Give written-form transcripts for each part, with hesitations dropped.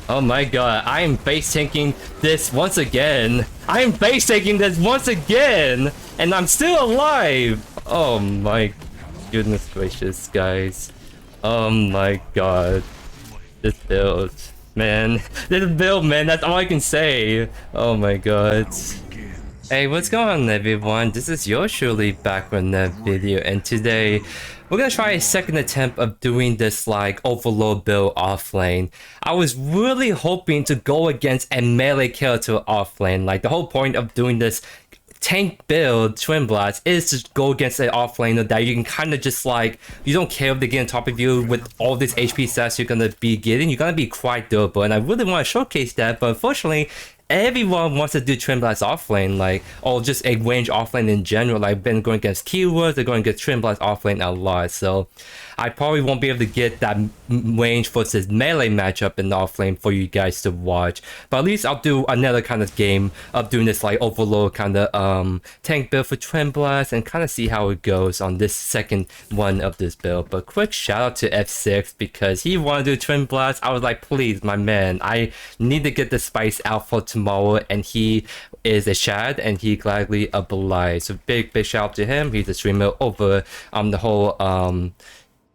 Oh my god, I am face tanking this once again. I am face tanking this once again, and I'm still alive. Oh my goodness gracious, guys. Oh my god. This build, man. This build, man. That's all I can say. Oh my god. Hey, what's going on, everyone? This is JoeYoursTruly back with another video, and today we're gonna try a second attempt of doing this like Overlord build offlane. I was really hoping to go against a melee character offlane. Like the whole point of doing this tank build twin blast is to go against an offlaner that you can kind of just like, you don't care if they get on top of you with all this HP stats you're gonna be getting. You're gonna be quite durable, and I really want to showcase that, but unfortunately everyone wants to do Twin Blast offlane, like, or just a range offlane in general. Like, been going against keywords, they're going against Twin Blast offlane a lot, so I probably won't be able to get that range versus melee matchup in the offlane for you guys to watch. But at least I'll do another kind of game of doing this like Overlord kind of tank build for Twin Blast and kind of see how it goes on this second one of this build. But quick shout out to F6 because he wanted to do Twin Blast. I was like, please, my man, I need to get the spice out for tomorrow, and he is a Shad and he gladly obliged. So big shout out to him. He's a streamer over the whole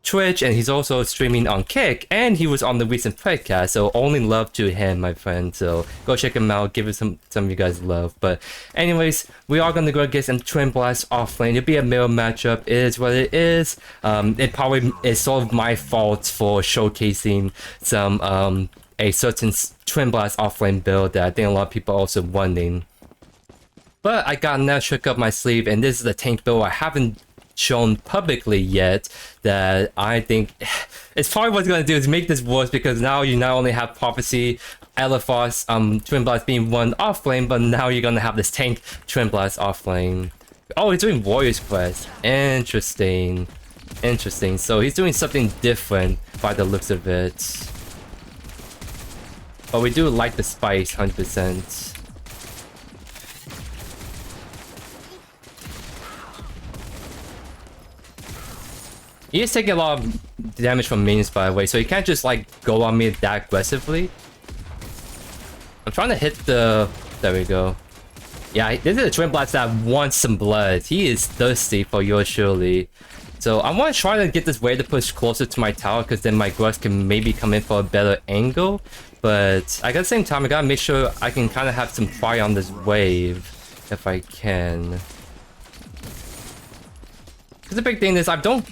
Twitch, and he's also streaming on Kick, and he was on the recent podcast, so only love to him, my friend. So go check him out, give it some of you guys love. But anyways, we are gonna go get some Twin Blast offlane. It'll be a mirror matchup, it is what it is. It probably is sort of my fault for showcasing some a certain Twin Blast offlane build that I think a lot of people are also wondering. But I got another trick up my sleeve, and this is a tank build I haven't shown publicly yet, that I think it's probably what's going to do is make this worse, because now you not only have Prophecy, Elephos, Twin Blast being one offlane, but now you're going to have this tank Twin Blast offlane. Oh, he's doing Warrior's Quest. Interesting. Interesting. So he's doing something different by the looks of it. But we do like the spice, 100%. He is taking a lot of damage from minions, by the way, so he can't just like go on me that aggressively. I'm trying to hit the... There we go. Yeah, this is a Twin Blast that wants some blood. He is thirsty for JoeYoursTruly. So I want to try to get this wave to push closer to my tower, because then my Grux can maybe come in for a better angle. But at the same time, I gotta make sure I can kind of have some fire on this wave, if I can. Because the big thing is, I don't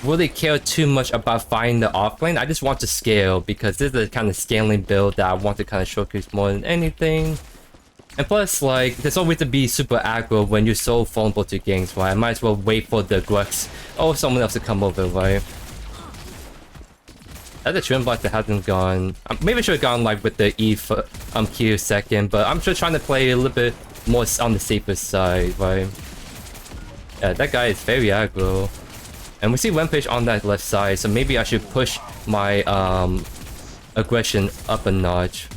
really care too much about fighting the offlane. I just want to scale, because this is the kind of scaling build that I want to kind of showcase more than anything. And plus, like, there's always to be super aggro when you're so vulnerable to ganks, right? I might as well wait for the Grux or someone else to come over, right? That's a Twin Blast that hasn't gone. Maybe I should have gone like with the E for Q second, but I'm just trying to play a little bit more on the safer side, right? Yeah, that guy is very aggro. And we see Rampage on that left side, so maybe I should push my aggression up a notch.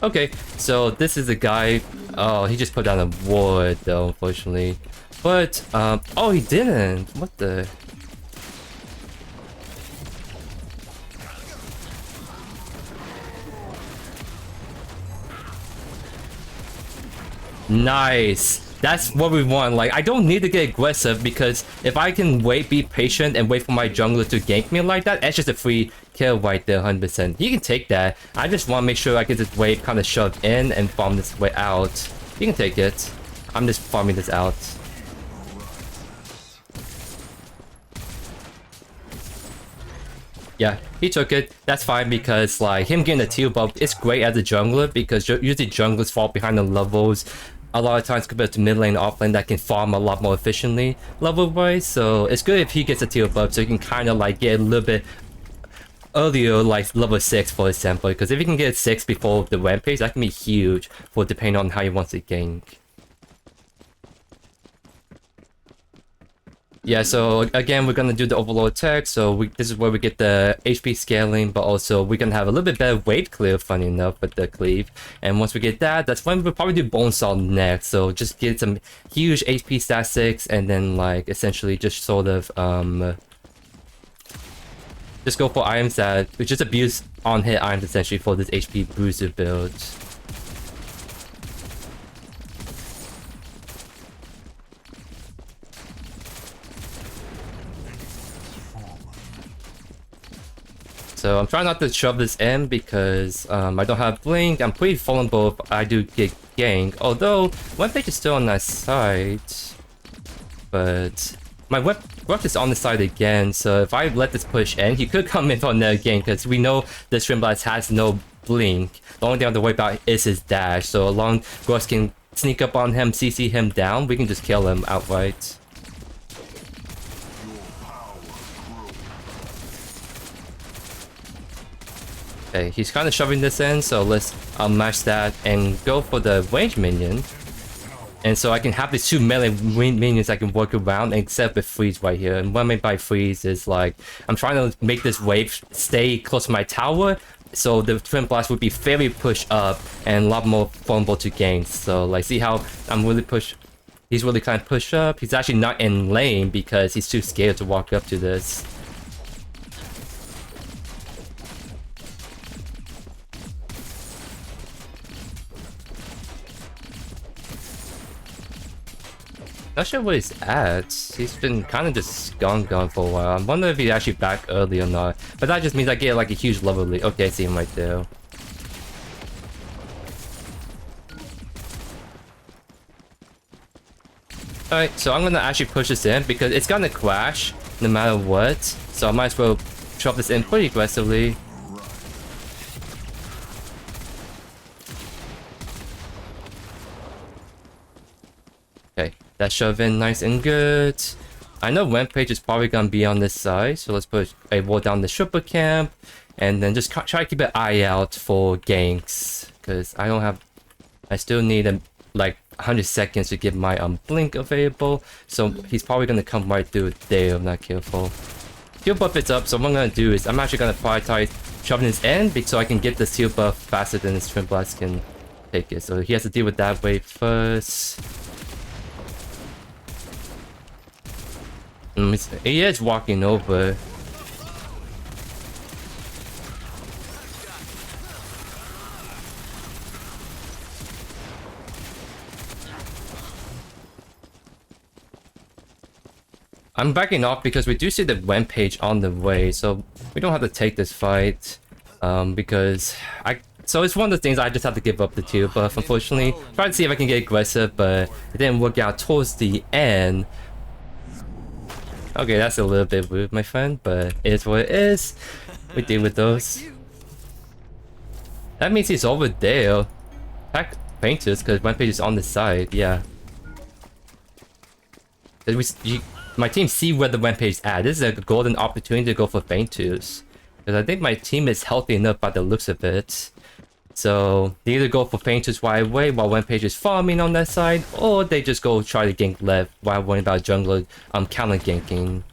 Okay, so this is the guy. Oh, he just put down a ward though, unfortunately. But, oh, he didn't. What the? Nice. That's what we want. Like, I don't need to get aggressive, because if I can wait, be patient, and wait for my jungler to gank me like that, that's just a free kill right there, 100%. He can take that. I just want to make sure I get this wave kind of shoved in and farm this way out. You can take it. I'm just farming this out. Yeah, he took it. That's fine, because like him getting a teal buff is great as a jungler, because usually junglers fall behind the levels a lot of times compared to mid lane, off lane that can farm a lot more efficiently level wise. So it's good if he gets a teal buff, so he can kind of like get a little bit earlier, like level 6 for example, because if he can get 6 before the rampage, that can be huge for depending on how he wants to gank. Yeah, so again, we're gonna do the Overlord tech, so this is where we get the HP scaling, but also we're gonna have a little bit better wave clear, funny enough, with the cleave. And once we get that, that's when we'll probably do Bonesaw next, so just get some huge HP statistics, and then like essentially just sort of just go for items that which just abuse on hit items essentially for this HP booster build. So I'm trying not to shove this in because I don't have blink. I'm pretty vulnerable if I do get ganked. Although one page is still on that side, but my rush is on the side again. So if I let this push in, he could come in for another gank because we know this Twinblast has no blink. The only thing I have to worry about is his dash. So long Rush can sneak up on him, CC him down, we can just kill him outright. Okay, he's kind of shoving this in, so let's match that and go for the range minion. And so I can have these two melee minions I can work around, except with freeze right here. And what I mean by freeze is like, I'm trying to make this wave stay close to my tower, so the Twin Blast would be fairly pushed up and a lot more vulnerable to ganks. So like, see how I'm really he's really kind of pushed up. He's actually not in lane because he's too scared to walk up to this. Not sure where he's at. He's been kind of just gone for a while. I wonder if he's actually back early or not. But that just means I get like a huge level lead. Okay, I see him right there. Alright, so I'm gonna actually push this in because it's gonna crash no matter what. So I might as well shove this in pretty aggressively. Okay, that shove in nice and good. I know Rampage is probably gonna be on this side, so let's put a wall down the Shipper camp, and then just try to keep an eye out for ganks, because I still need like 100 seconds to get my blink available, so he's probably gonna come right through there if I'm not careful. Heal buff is up, so what I'm gonna do is I'm actually gonna prioritize shoving his in so I can get this heal buff faster than his Twin Blast can take it. So he has to deal with that wave first. He is walking over. I'm backing off because we do see the Rampage on the way, so we don't have to take this fight. So it's one of the things I just have to give up the tier buff, unfortunately. Tried to see if I can get aggressive, but it didn't work out towards the end. Okay, that's a little bit rude, my friend, but it is what it is. We deal with those. That means he's over there. Attack Painters, because Rampage is on the side, yeah. My team see where the Rampage is at. This is a golden opportunity to go for Painters. Because I think my team is healthy enough by the looks of it. So they either go for Painters right away while Rampage is farming on that side, or they just go try to gank left while worrying about jungler counter ganking.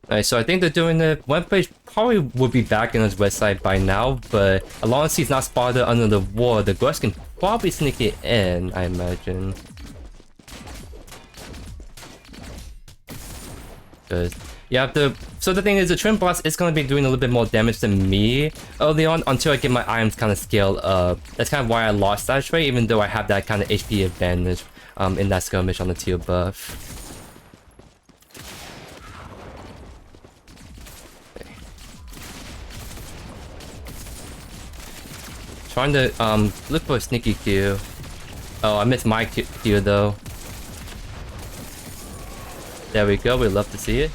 Alright, so I think they're doing it. Rampage probably would be back in his west side by now, but as long as he's not spotted under the wall, the Crest can probably sneak it in, I imagine. Yeah, so the thing is, the Twin Blast is going to be doing a little bit more damage than me early on until I get my items kind of scaled up. That's kind of why I lost that trade, even though I have that kind of HP advantage in that skirmish on the tier buff. Trying to look for a sneaky Q. Oh, I missed my Q though. There we go, we'd love to see it.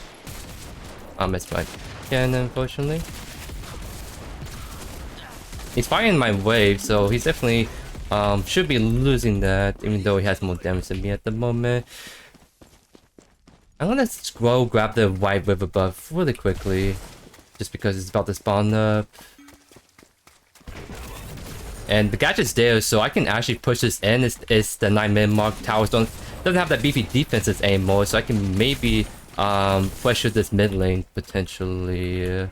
I missed my cannon, unfortunately. He's fighting my wave, so he's definitely should be losing that, even though he has more damage than me at the moment. I'm gonna scroll, grab the white river buff really quickly, just because it's about to spawn up. And the gadget's there, so I can actually push this in. It's the 9-minute mark. Towers doesn't have that beefy defenses anymore, so I can maybe pressure this mid lane potentially.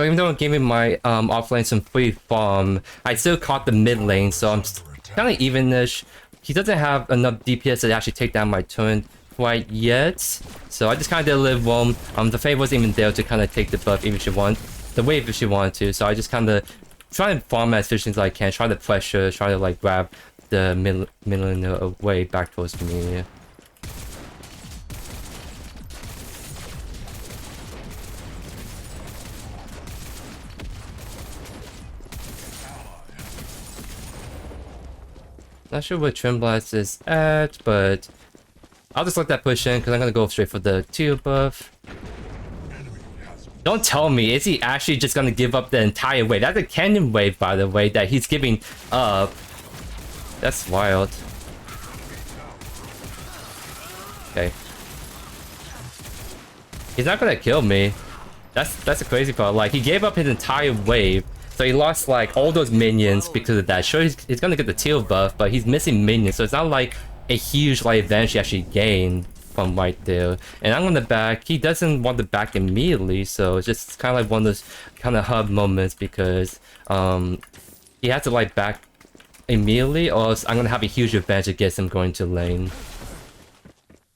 So even though it gave me my offlane some free farm, I still caught the mid lane, so I'm kind of evenish. He doesn't have enough DPS to actually take down my turn quite yet, so I just kind of did a little roam. The Fae wasn't even there to kind of take the buff even if she want the wave if she wanted to, so I just kind of try and farm as efficient as I can, try to pressure, try to like grab the middle away back towards me. Not sure where Twinblast is at, but I'll just let that push in because I'm gonna go straight for the 2 buff. Don't tell me, is he actually just gonna give up the entire wave? That's a cannon wave, by the way, that he's giving up. That's wild. Okay. He's not gonna kill me. That's the crazy part. Like, he gave up his entire wave. So he lost like all those minions because of that. Sure, he's gonna get the teal buff, but he's missing minions, so it's not like a huge like advantage he actually gained from right there. And I'm gonna back. He doesn't want to back immediately, so it's just kind of like one of those kind of hub moments because he has to like back immediately, or else I'm gonna have a huge advantage against him going to lane.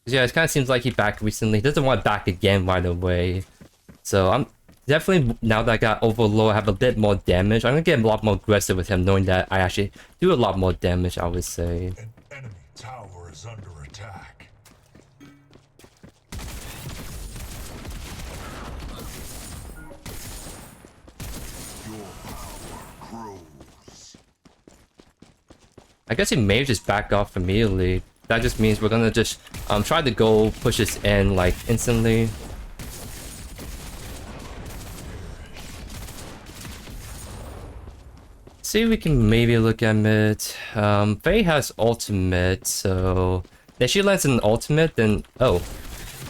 Yeah, it kind of seems like he backed recently. He doesn't want to back again right away. So I'm definitely, now that I got Overlord, I have a bit more damage. I'm gonna get a lot more aggressive with him, knowing that I actually do a lot more damage, I would say. An enemy tower is under attack. Your power grows. I guess he may just back off immediately. That just means we're gonna just try to go push this in like instantly. See if we can maybe look at mid. Faye has ultimate, so if she lands an ultimate, then oh,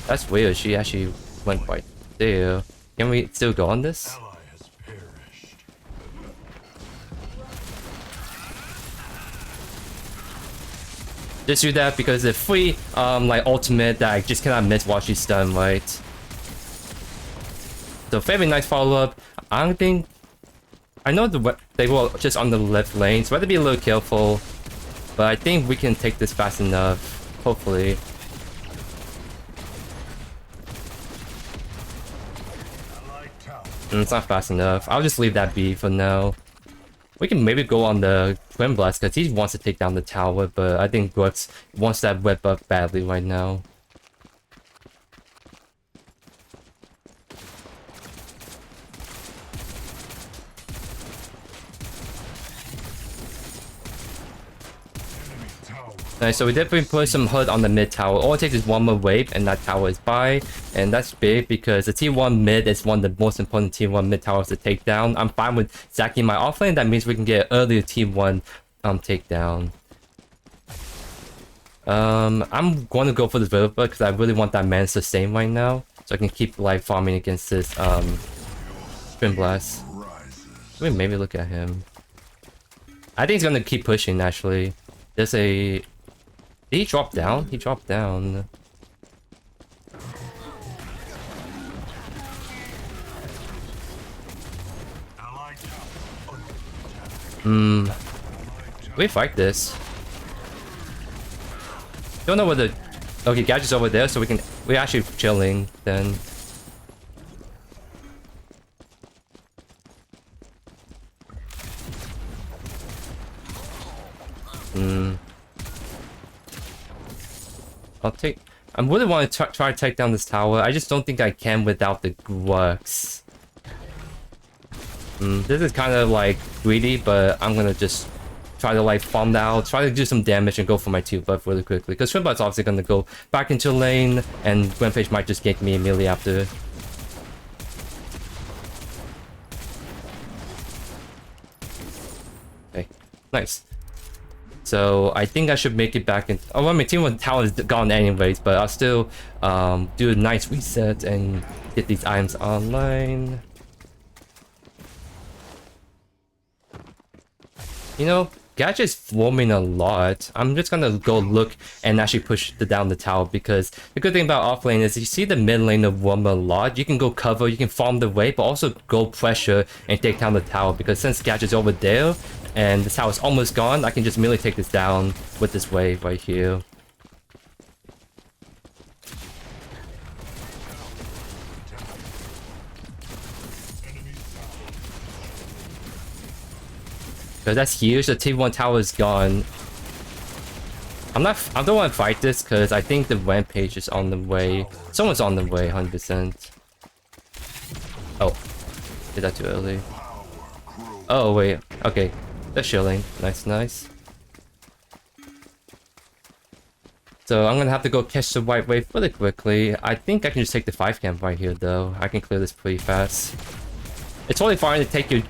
that's weird. She actually went right there. Can we still go on this? Ally has perished. Just do that because if free like ultimate that I just cannot miss while she's stunned, right? So very nice follow up. I don't think. I know they were just on the left lane, so I have to be a little careful. But I think we can take this fast enough, hopefully. It's not fast enough. I'll just leave that be for now. We can maybe go on the Twinblast because he wants to take down the tower, but I think Brooks wants that whip up badly right now. Nice, so we definitely put some HUD on the mid tower. All it takes is one more wave and that tower is by. And that's big because the T1 mid is one of the most important T1 mid towers to take down. I'm fine with zacking my offlane. That means we can get earlier T1 takedown. I'm going to go for the Verba because I really want that mana sustain right now. So I can keep life farming against this Twinblast. Let me maybe look at him. I think he's going to keep pushing actually. There's a... Did he drop down? He dropped down. We fight this. Don't know whether... Okay, Gadget's over there, so we're actually chilling then. I really want to try to take down this tower. I just don't think I can without the Grux. This is kind of like greedy, but I'm gonna just try to like farm out, try to do some damage and go for my 2 buff really quickly. Because Twinblast's obviously gonna go back into lane, and Gwenfish might just gank me immediately after. Okay, nice. So I think I should make it back in. Oh, well, my team 1 tower is gone anyways, but I'll still do a nice reset and get these items online. You know, Gadget's forming a lot. I'm just gonna go look and actually push down the tower, because the good thing about offlane is you see the mid lane of warm a lot. You can go cover, you can farm the wave, but also go pressure and take down the tower, because since Gadget's over there and the tower's almost gone, I can just merely take this down with this wave right here. So that's huge. The T1 tower is gone. I don't want to fight this because I think the rampage is on the way. Someone's on the way, 100%. Oh, did that too early? Oh wait, okay. They're shielding. Nice, nice. So I'm gonna have to go catch the white wave really quickly. I think I can just take the 5 camp right here though. I can clear this pretty fast. It's totally fine to take your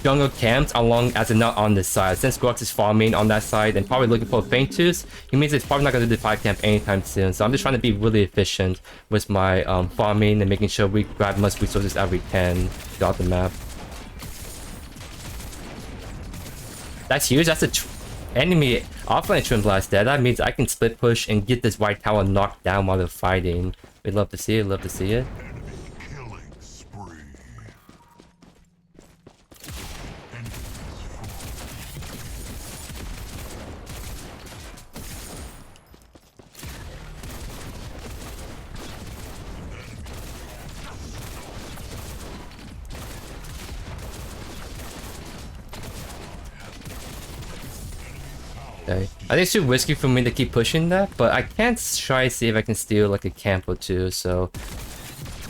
jungle camps along as they're not on this side. Since Grux is farming on that side and probably looking for Faintus, it means it's probably not going to do the 5 camp anytime soon. So I'm just trying to be really efficient with my farming and making sure we grab as much resources as we can throughout the map. That's huge. That's a enemy offline Twinblast there. That means I can split push and get this white tower knocked down while they're fighting. We'd love to see it. Love to see it. Okay. I think it's too risky for me to keep pushing that, but I can try to see if I can steal like a camp or two, so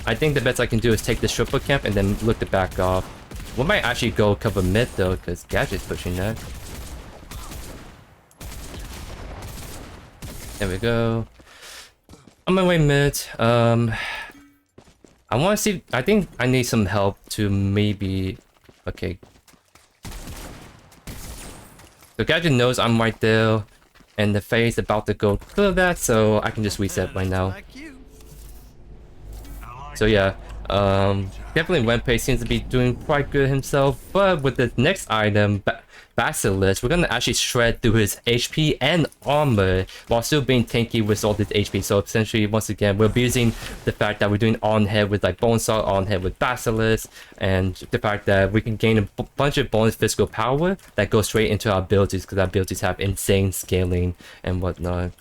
I think the best I can do is take the triple camp and then look to back off. We might actually go cover mid though, because Gadget's pushing that. There we go. On my way mid. I want to see. I think I need some help to maybe. Okay. So Gadget knows I'm right there, and the Fae's about to go clear that, so I can just reset right now. So yeah, definitely Rampage seems to be doing quite good himself, but with the next item, Basilisk, we're gonna actually shred through his HP and armor while still being tanky with all this HP. So essentially, once again, we're abusing the fact that we're doing on head with like Bonesaw, on head with Basilisk, and the fact that we can gain a bunch of bonus physical power that goes straight into our abilities, because our abilities have insane scaling and whatnot.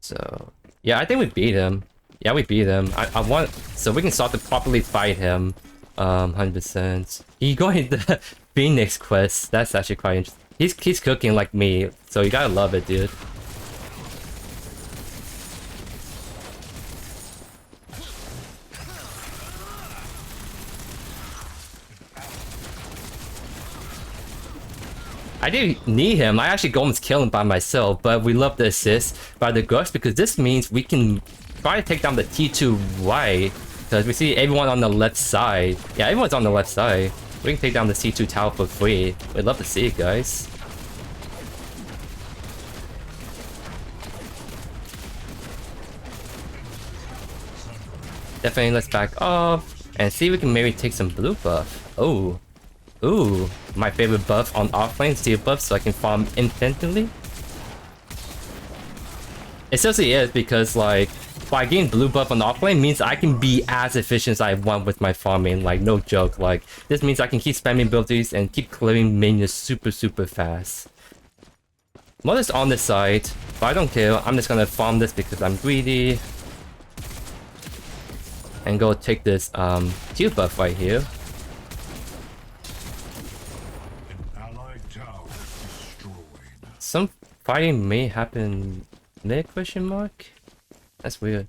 So yeah, I think we beat him. Yeah, we beat him. I want, so we can start to properly fight him. 100%. He going the Phoenix quest. That's actually quite interesting. He's cooking like me, so you gotta love it, dude. I didn't need him. I actually almost killed him by myself, but we love the assist by the Grux, because this means we can try to take down the T2 right. Because we see everyone on the left side. Yeah, everyone's on the left side. We can take down the C2 tower for free. We'd love to see it, guys. Definitely, let's back off and see if we can maybe take some blue buff. Oh, ooh, my favorite buff on offlane, steel buff, so I can farm infinitely. It seriously is, because like, by getting blue buff on offlane means I can be as efficient as I want with my farming, like no joke. Like this means I can keep spamming abilities and keep clearing minions super fast. Mod is on this side, but I don't care. I'm just gonna farm this because I'm greedy. And go take this teal buff right here. Some fighting may happen there, question mark? That's weird.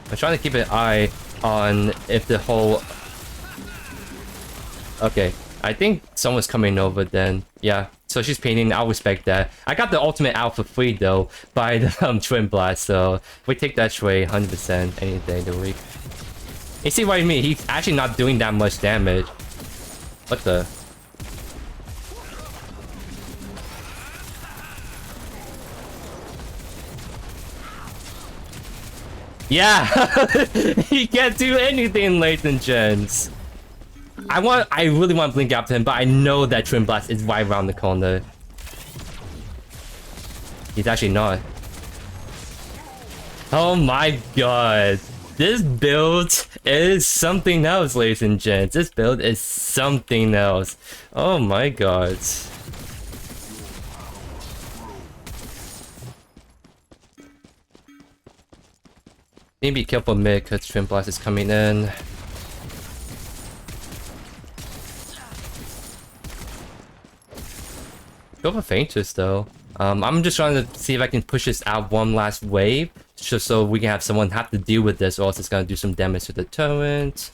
I'm trying to keep an eye on if the whole... Okay, I think someone's coming over then. Yeah, so she's painting, I'll respect that. I got the ultimate out for free though, by the Twinblast, so we take that trade 100% any day of the week. You see what I mean? He's actually not doing that much damage. What the... Yeah, he can't do anything, ladies and gents. I really want to blink after him, but I know that Twin Blast is right around the corner. He's actually not. Oh my god. This build is something else, ladies and gents. This build is something else. Oh my god. Need to be careful mid because Twin Blast is coming in. Go for Fainters though. I'm just trying to see if I can push this out one last wave, just so we can have someone have to deal with this, or else it's gonna do some damage to the turret.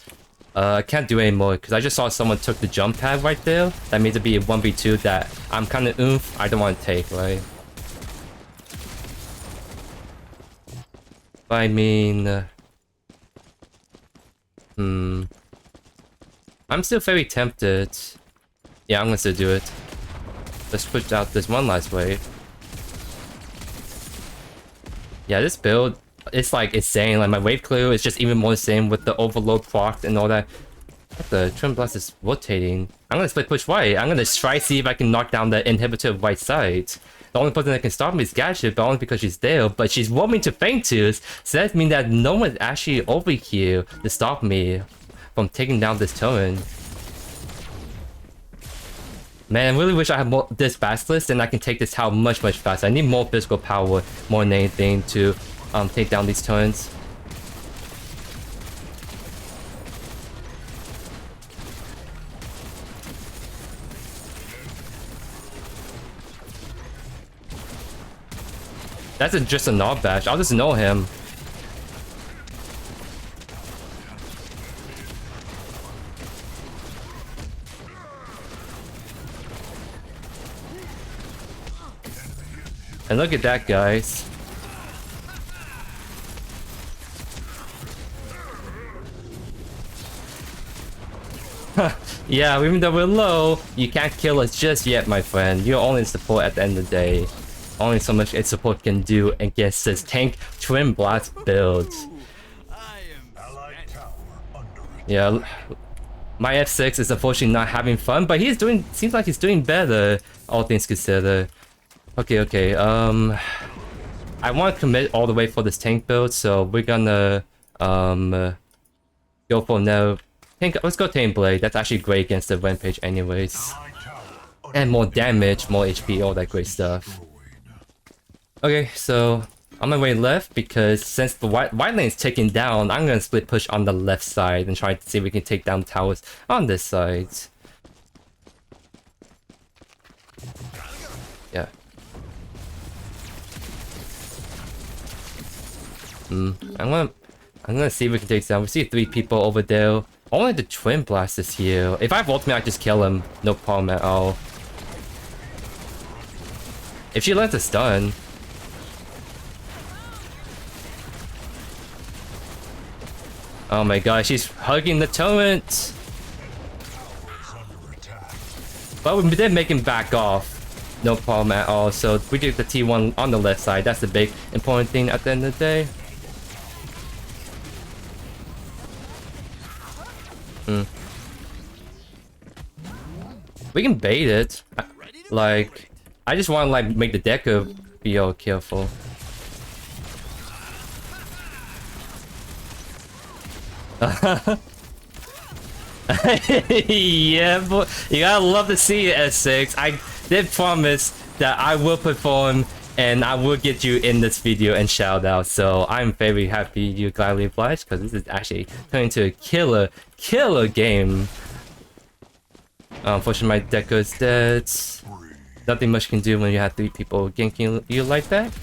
I can't do any more because I just saw someone took the jump pad right there. That means it'd be a 1v2 that I'm kind of I don't want to take, right? But I mean, I'm still very tempted. Yeah, I'm gonna still do it. Let's push out this one last wave. Yeah, this build, it's like insane. Like my wave clear is just even more insane with the Overlord proc and all that. The Twin Blast is rotating. I'm gonna split push right. I'm gonna try see if I can knock down the inhibitor of right side. The only person that can stop me is Gadget, but only because she's there. But she's roaming to Fainters, so that means that no one's actually over here to stop me from taking down this turret. Man, I really wish I had more this Basilisk, and I can take this tower much faster. I need more physical power more than anything to take down these turns. That's just a knob bash. I'll just know him. And look at that, guys. Yeah, even though we're low, you can't kill us just yet, my friend. You're only in support at the end of the day. Only so much support can do against this Tank Twin Blast build. Yeah, my F6 is unfortunately not having fun, but he's doing. Seems like he's doing better, all things considered. Okay. I want to commit all the way for this tank build, so we're gonna go for now. Let's go Tainted Blade. That's actually great against the Rampage, anyways, and more damage, more HP, all that great stuff. Okay, so I'm gonna wait left because since the white lane is taken down, I'm gonna split push on the left side and try to see if we can take down towers on this side. Yeah. I'm gonna see if we can take down. We see 3 people over there. Only the Twin Blast is here. If I have ultimate, I just kill him. No problem at all. If she lands a stun. Oh my gosh, she's hugging the turret. But we did make him back off. No problem at all. So we did the T1 on the left side. That's the big important thing at the end of the day. We can bait it. Like, I just want to like make the decker be all careful. Yeah, boy. You gotta love to see it, S6. I did promise that I will perform and I will get you in this video and shout out. So I'm very happy you gladly obliged because this is actually turning into a killer game. Unfortunately, my decker is dead. Nothing much can do when you have 3 people ganking you like that.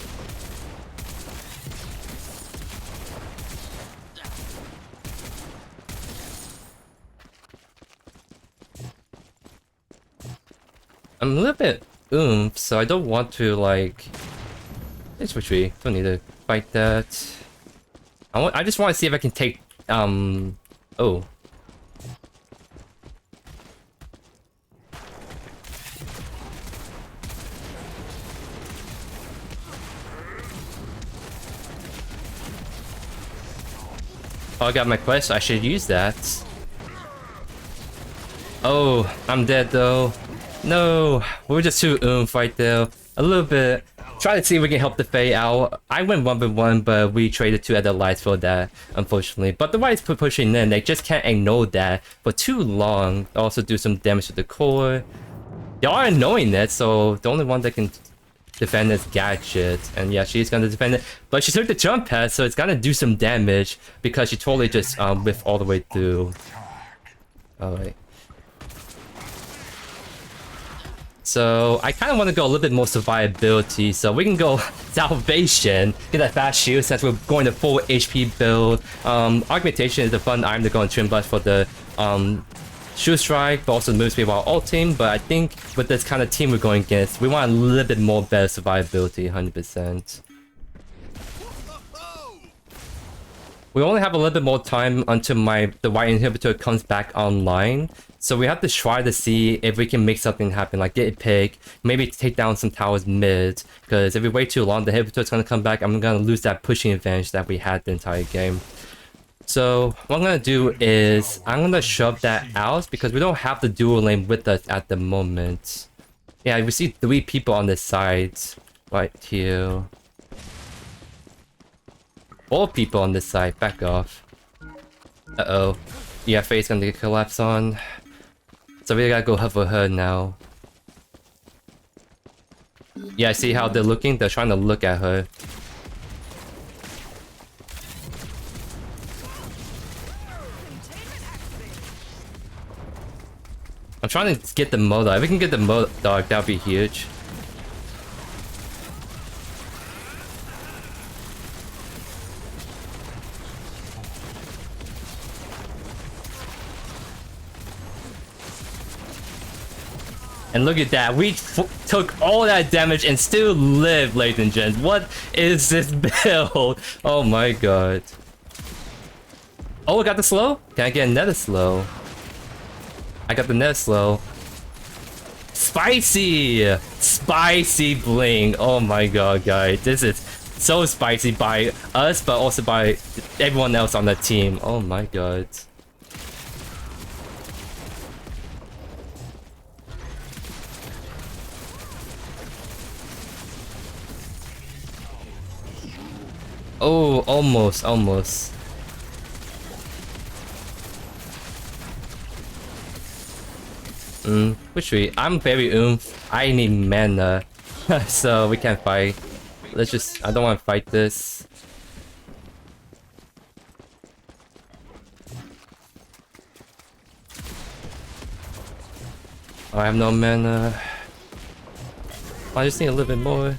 I'm a little bit so I don't want to like. Let's retreat. Don't need to fight that. I just want to see if I can take oh. Oh, I got my quest. I should use that. Oh, I'm dead though. No, we're just too oomph right there. A little bit. Try to see if we can help the Fae out. I went 1v1, but we traded 2 other lights for that, unfortunately. But the lights pushing in, they just can't ignore that for too long. Also do some damage to the core. They are knowing it, so the only one that can defend is Gadget. And yeah, she's gonna defend it. But she took the jump pad, so it's gonna do some damage because she totally just whiffed all the way through. Alright. So I kind of want to go a little bit more survivability, so we can go Salvation, get that fast shield since we're going to full HP build. Augmentation is a fun item to go in Twin Blast for the Shield Strike, but also move speed while ulting. But I think with this kind of team we're going against, we want a little bit more better survivability, 100%. We only have a little bit more time until the white inhibitor comes back online. So we have to try to see if we can make something happen, like get a pick, maybe take down some towers mid. Because if we wait too long, the inhibitor is going to come back. I'm going to lose that pushing advantage that we had the entire game. So what I'm going to do is I'm going to shove that out because we don't have the dual lane with us at the moment. Yeah, we see 3 people on this side right here. 4 people on this side, back off. Uh-oh. Yeah, Faye's gonna get collapsed on. So we gotta go hover her now. Yeah, see how they're looking? They're trying to look at her. I'm trying to get the Modok. If we can get the Modok, that'd be huge. And look at that, we took all that damage and still live, ladies and gents. What is this build? Oh my god. Oh, I got the slow? Can I get another slow? I got the net slow. Spicy! Spicy bling. Oh my god, guys. This is so spicy by us, but also by everyone else on the team. Oh my god. Oh, almost. Which way? I'm very oomph. I need mana. So we can't fight. Let's just... I don't want to fight this. I have no mana. I just need a little bit more.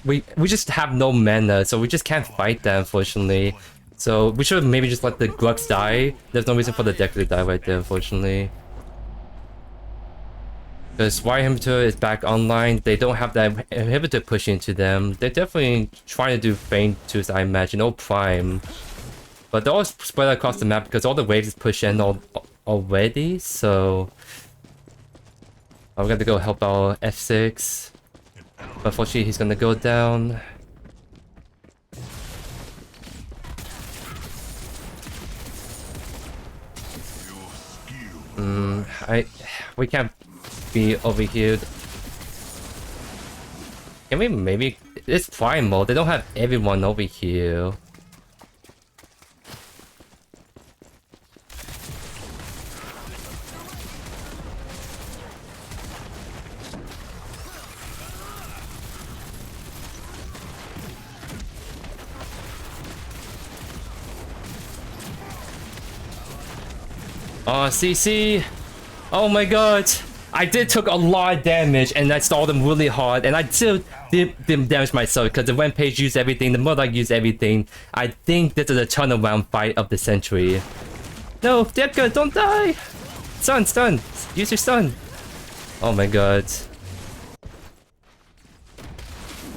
We just have no mana, so we just can't fight that, unfortunately. So we should maybe just let the Grux die. There's no reason for the deck to die right there, unfortunately. Because Wire Inhibitor is back online. They don't have that inhibitor pushing into them. They're definitely trying to do Feint Tooth, I imagine, or Prime. But they're all spread across the map because all the waves is pushed in already, so... I'm gonna go help our F6. But unfortunately, he's gonna go down. We can't be overhealed. Can we maybe... It's primal, they don't have everyone over here. Oh, CC! Oh my god! I did took a lot of damage and I stalled them really hard and I still did damage myself because the Rampage used everything, the Modok used everything. I think this is a turnaround fight of the century. No, Depka, don't die! Stun! Use your stun! Oh my god.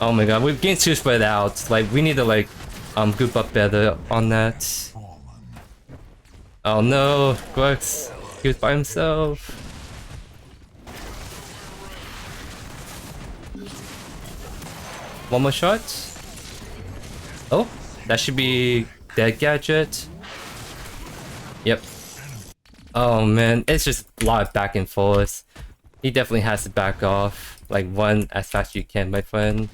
Oh my god, we've gained too spread out. Like, we need to like, group up better on that. Oh no, Grux. He was by himself. One more shot. Oh, that should be dead gadget. Yep. Oh man, it's just a lot of back and forth. He definitely has to back off. Like, run as fast as you can, my friend.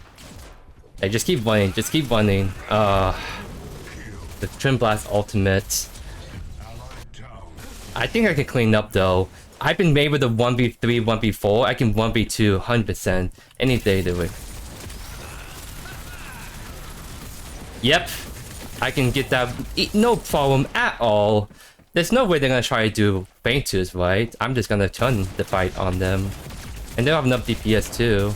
Hey, just keep running, just keep running. The Twinblast ultimate. I think I can clean up though. I've been made with the 1v3, 1v4. I can 1v2 100% any day to it. Yep, I can get that, no problem at all. There's no way they're gonna try to do feintures, right? I'm just gonna turn the fight on them. And they'll have enough DPS too.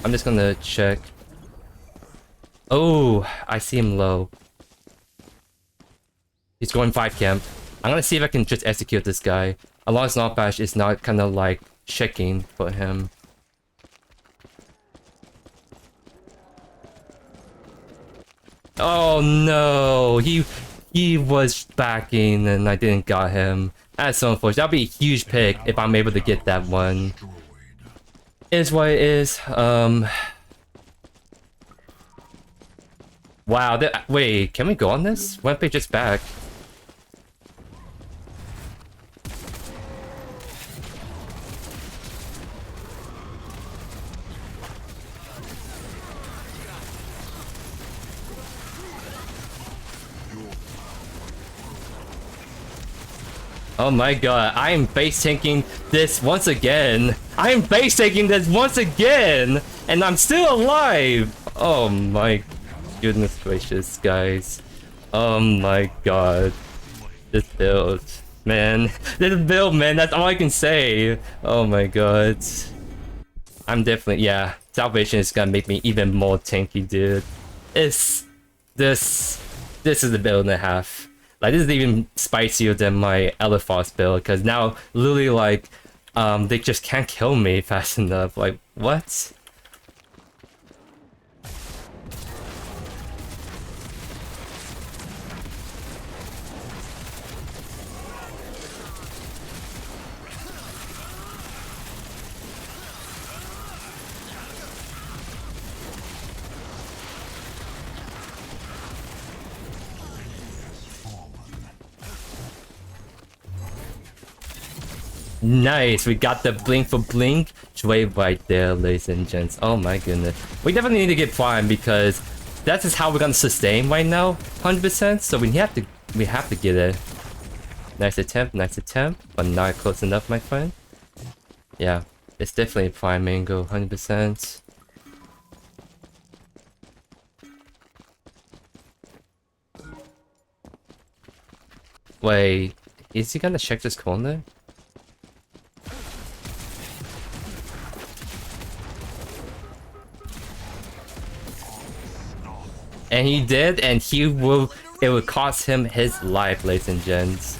I'm just gonna check. Oh, I see him low. He's going 5 camp. I'm gonna see if I can just execute this guy. As long as knockback is not kind of like checking for him. Oh no, he was backing and I didn't got him. That's so unfortunate. That'll be a huge pick if I'm able to get that one. Is what it is. Wow, wait, can we go on this? Why don't they just back? Oh my god, I am base tanking this once again. I am base tanking this once again! And I'm still alive! Oh my goodness gracious, guys. Oh my god. This build, man. This build, man, that's all I can say. Oh my god. I'm definitely, yeah. Salvation is gonna make me even more tanky, dude. This is the build and a half. Like, this is even spicier than my Elephos build, because now, literally, like, they just can't kill me fast enough. Like, what? Nice, we got the blink for blink Dre right there, ladies and gents. Oh my goodness. We definitely need to get prime because that's just how we're gonna sustain right now, 100%. So we have to get it. Nice attempt, but not close enough, my friend. Yeah, it's definitely a prime angle, 100%. Wait, is he gonna check this corner? And he did, and it will cost him his life, ladies and gents.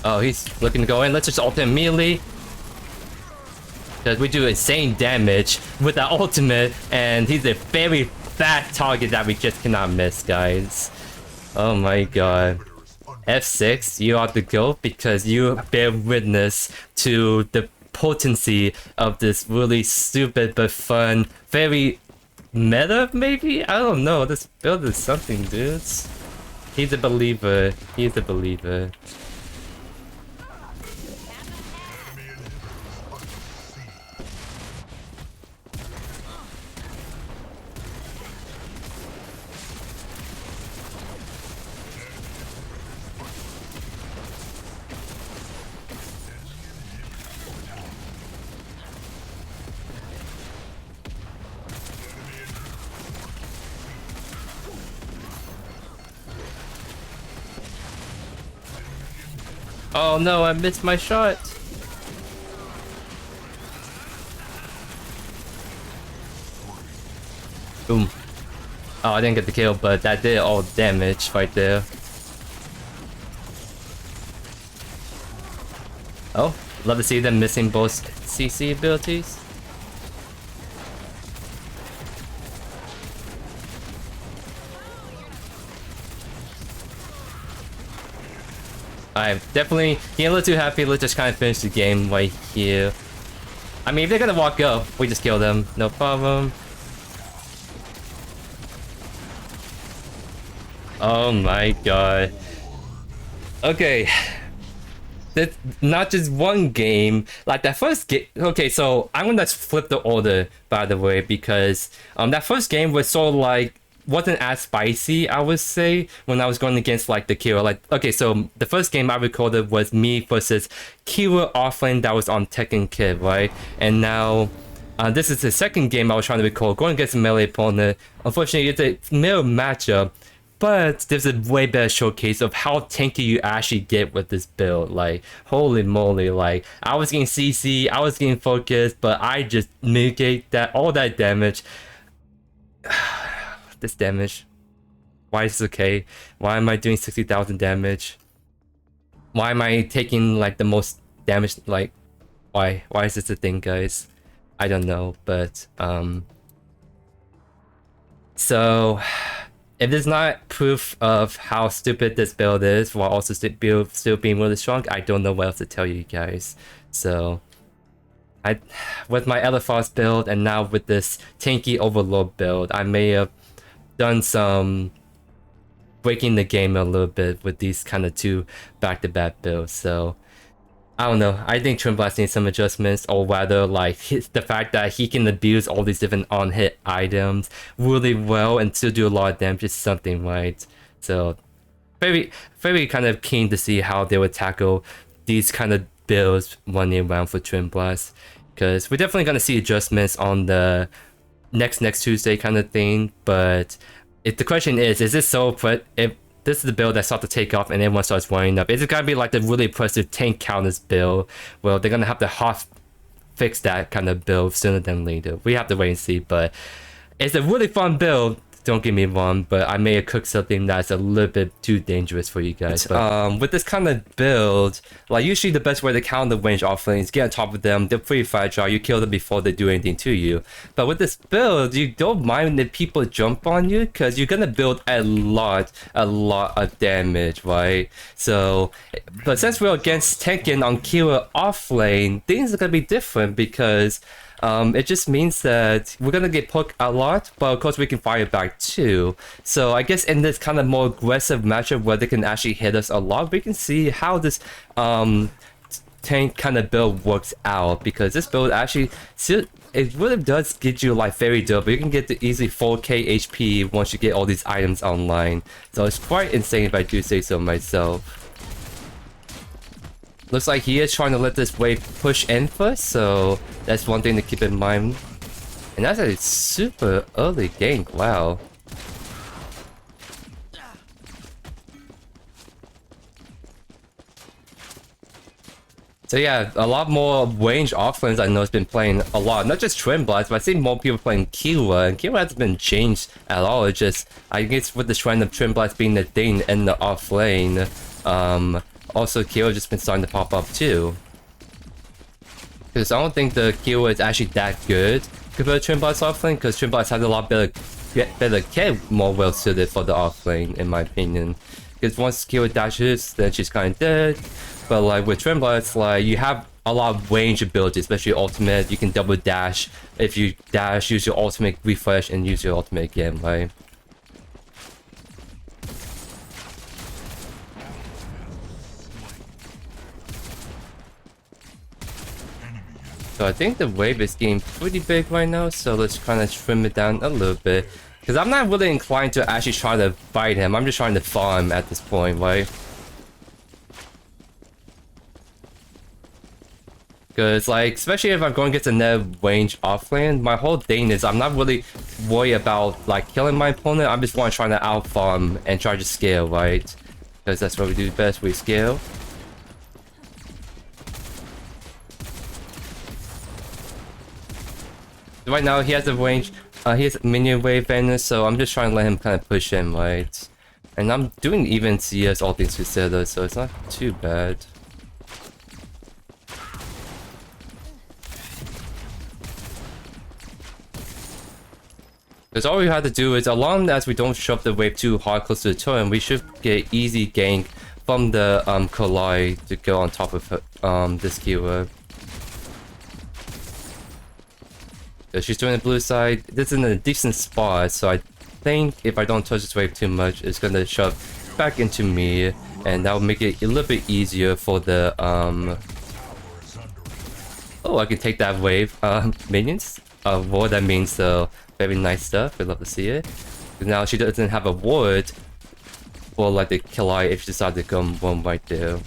Oh, he's looking to go in. Let's just ult him immediately. Because we do insane damage with that ultimate, and he's a very fat target that we just cannot miss, guys. Oh my god. F6, you are the GOAT because you bear witness to the potency of this really stupid but fun, very meta maybe? I don't know, this build is something, dudes. He's a believer, he's a believer. Oh no, I missed my shot. Boom. Oh, I didn't get the kill, but that did all damage right there. Oh, love to see them missing both CC abilities. I'm definitely getting a little too happy. Let's just kind of finish the game right here. I mean, if they're gonna walk up, we just kill them. No problem. Oh my god. Okay. That's not just one game. Like that first game. Okay, so I'm gonna flip the order, by the way, because that first game was sort of like wasn't as spicy, I would say, when I was going against like the Kira. Like, okay, so the first game I recorded was me versus Nyr Offlane that was on Tekken Kid, right? And now this is the second game I was trying to record, going against a melee opponent. Unfortunately, it's a mirror matchup, but there's a way better showcase of how tanky you actually get with this build. Like, holy moly, like, I was getting CC, I was getting focused, but I just mitigate that, all that damage. This damage. Why is this okay? Why am I doing 60,000 damage? Why am I taking like the most damage? Like, why is this a thing, guys? I don't know, but so if there's not proof of how stupid this build is while also still being really strong, I don't know what else to tell you guys. So with my Elephos build and now with this tanky Overlord build, I may have done some breaking the game a little bit with these kind of two back-to-back builds. So I don't know, I think TWINBLAST needs some adjustments, or rather like the fact that he can abuse all these different on-hit items really well and still do a lot of damage is something, right? So very kind of keen to see how they would tackle these kind of builds running around for TWINBLAST, because we're definitely going to see adjustments on the next Tuesday kind of thing. But if the question is this so if this is the build that starts to take off and everyone starts warming up, is it gonna be like the really impressive tank counters build? Well, they're gonna have to hot fix that kind of build sooner than later. We have to wait and see, but it's a really fun build, don't get me wrong, but I may have cooked something that's a little bit too dangerous for you guys. But with this kind of build, like usually the best way to counter range offlanes, get on top of them, they're pretty fragile, you kill them before they do anything to you. But with this build, you don't mind if people jump on you, because you're gonna build a lot of damage, right? So, but since we're against tanking on Nyr offlane, things are gonna be different, because it just means that we're gonna get poked a lot, but of course we can fire back too. So I guess in this kind of more aggressive matchup where they can actually hit us a lot, we can see how this tank kind of build works out, because this build actually it really does get you like very durable. You can get to easily 4k HP once you get all these items online. So it's quite insane if I do say so myself. Looks like he is trying to let this wave push in first, so that's one thing to keep in mind. And that's a super early gank, wow. So yeah, a lot more range offlanes I know has been playing a lot. Not just TWINBLAST, but I see more people playing Nyr, and Nyr hasn't been changed at all. It's just, I guess with the trend of TWINBLAST being the thing in the offlane, also, Nyr just been starting to pop up too. Because I don't think the Nyr is actually that good compared to TWINBLAST offlane, because TWINBLAST has a lot better kit, more well suited for the offlane, in my opinion. Because once Nyr dashes, then she's kind of dead. But like with TWINBLAST, like you have a lot of range ability, especially ultimate. You can double dash. If you dash, use your ultimate, refresh, and use your ultimate again, right? So I think the wave is getting pretty big right now, so let's kind of trim it down a little bit. Because I'm not really inclined to actually try to fight him, I'm just trying to farm at this point, right? Because like, especially if I'm going against another range offlane, my whole thing is I'm not really worried about like killing my opponent, I'm just trying to out farm and try to scale, right? Because that's what we do best, we scale. Right now he has a range, he has minion wave vanish, so I'm just trying to let him kind of push in, right? And I'm doing even CS all things considered, so it's not too bad. Because all we have to do is, as long as we don't shove the wave too hard close to the turret, we should get easy gank from the collide to go on top of her, this keyword. So she's doing the blue side. This is in a decent spot, so I think if I don't touch this wave too much, it's gonna shove back into me, and that will make it a little bit easier for the Oh, I can take that wave, minions. What that means, so very nice stuff. We'd love to see it. Now she doesn't have a ward for like the Killai if she decides to come one right there.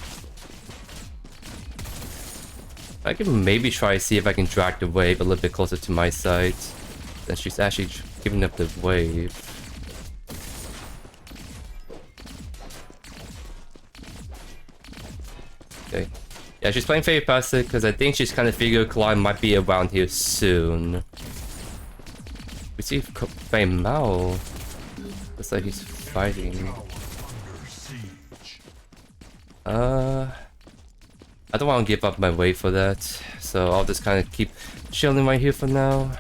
I can maybe try to see if I can drag the wave a little bit closer to my side. Then she's actually giving up the wave. Okay. Yeah, she's playing very passive because I think she's kind of figured Killai might be around here soon. We see Fei Mao. Looks like he's fighting. I don't want to give up my wave for that, so I'll just kind of keep chilling right here for now.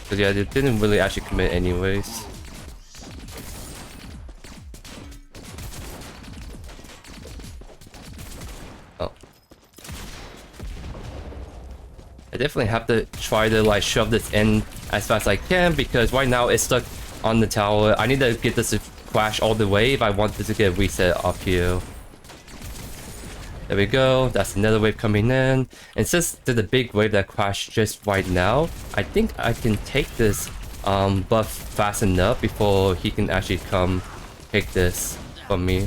Because yeah, they didn't really actually commit anyways. Oh. I definitely have to try to like shove this in as fast as I can, because right now it's stuck on the tower. I need to get this to crash all the way if I want this to get reset up here. There we go, that's another wave coming in. And since there's a big wave that crashed just right now, I think I can take this buff fast enough before he can actually come take this from me.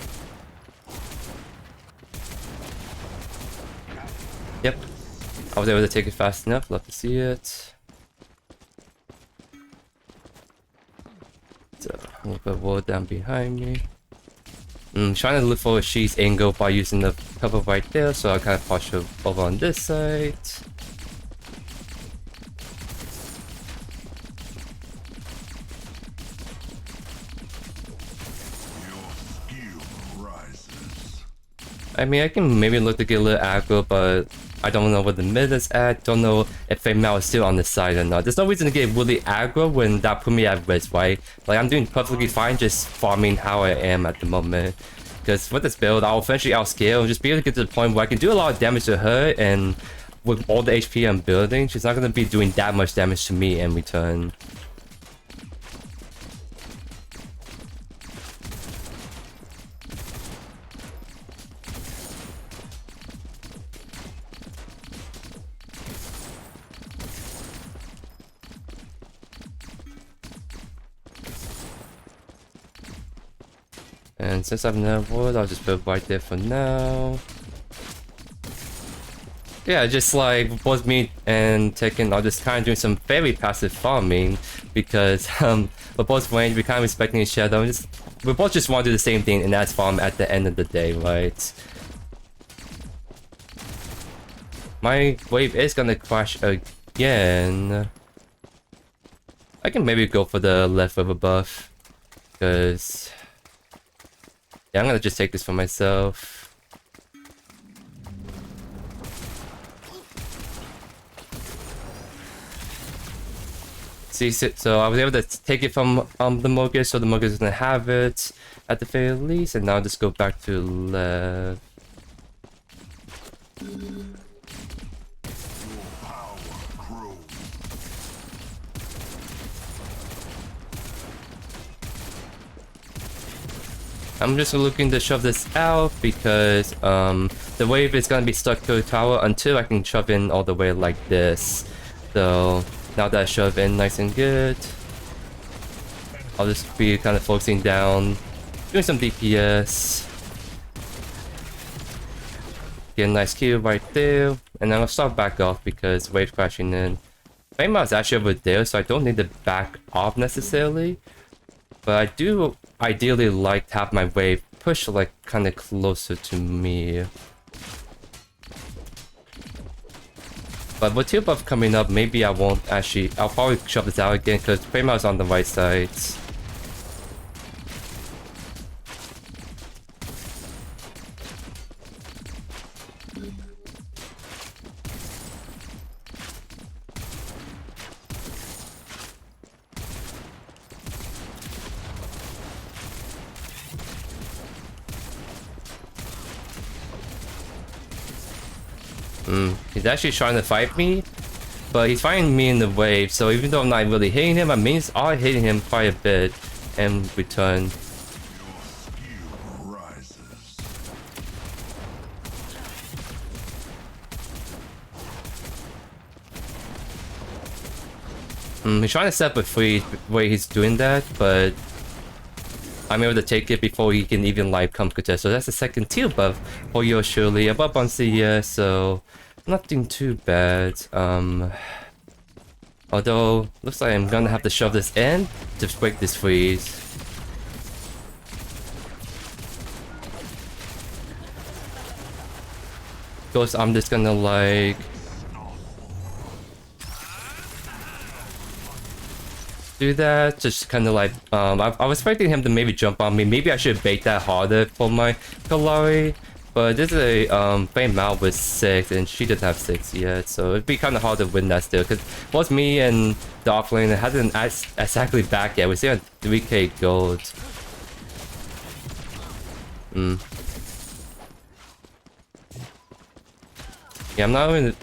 Yep, I was able to take it fast enough, love to see it. So, I'll put wall down behind me. I'm trying to look for She's angle by using the cover right there, so I kind of push her over on this side. I mean, I can maybe look to get a little aggro, but I don't know where the mid is at. Don't know if Fei Mao is still on the side or not. There's no reason to get really aggro when that put me at risk, right? Like, I'm doing perfectly fine just farming how I am at the moment. Because with this build, I'll eventually outscale and just be able to get to the point where I can do a lot of damage to her, and with all the HP I'm building, she's not going to be doing that much damage to me in return. And since I've never wood, I'll just put it right there for now. Yeah, just like both me and Tekken are just kind of doing some very passive farming, because we're both range, we're kind of respecting each other. We both just want to do the same thing, and that's farm at the end of the day, right? My wave is gonna crash again. I can maybe go for the leftover buff, because yeah, I'm gonna just take this for myself. See, so I was able to take it from the Mogus, so the Mogus is gonna have it at the very least, and now I'll just go back to left. I'm just looking to shove this out because the wave is gonna be stuck to the tower until I can shove in all the way like this. So now that I shove in nice and good, I'll just be kind of focusing down, doing some DPS, get a nice kill right there, and then I'll start back off because wave crashing in. Fei Mao is actually over there, so I don't need to back off necessarily. But I do ideally like to have my wave push like kind of closer to me. But with 2 buff coming up, maybe I won't actually. I'll probably shove this out again because Fei Mao is on the right side. He's actually trying to fight me, but he's fighting me in the wave, so even though I'm not really hitting him, my minions are hitting him quite a bit in return. He's trying to set up a freeze where he's doing that, but I'm able to take it before he can even live come contest. So that's the second tier buff for JoeYoursTruly. I'm up on CS, so nothing too bad. Although, looks like I'm gonna have to shove this in to break this freeze. Because I'm just gonna like... do that, just kind of like, I was expecting him to maybe jump on me. Maybe I should bait that harder for my Kalari. But this is a Flame Mount with 6, and she doesn't have 6 yet, so it'd be kind of hard to win that still. Because both me and the offlane hasn't exactly back yet. We're still on 3k gold. Yeah, I'm not going to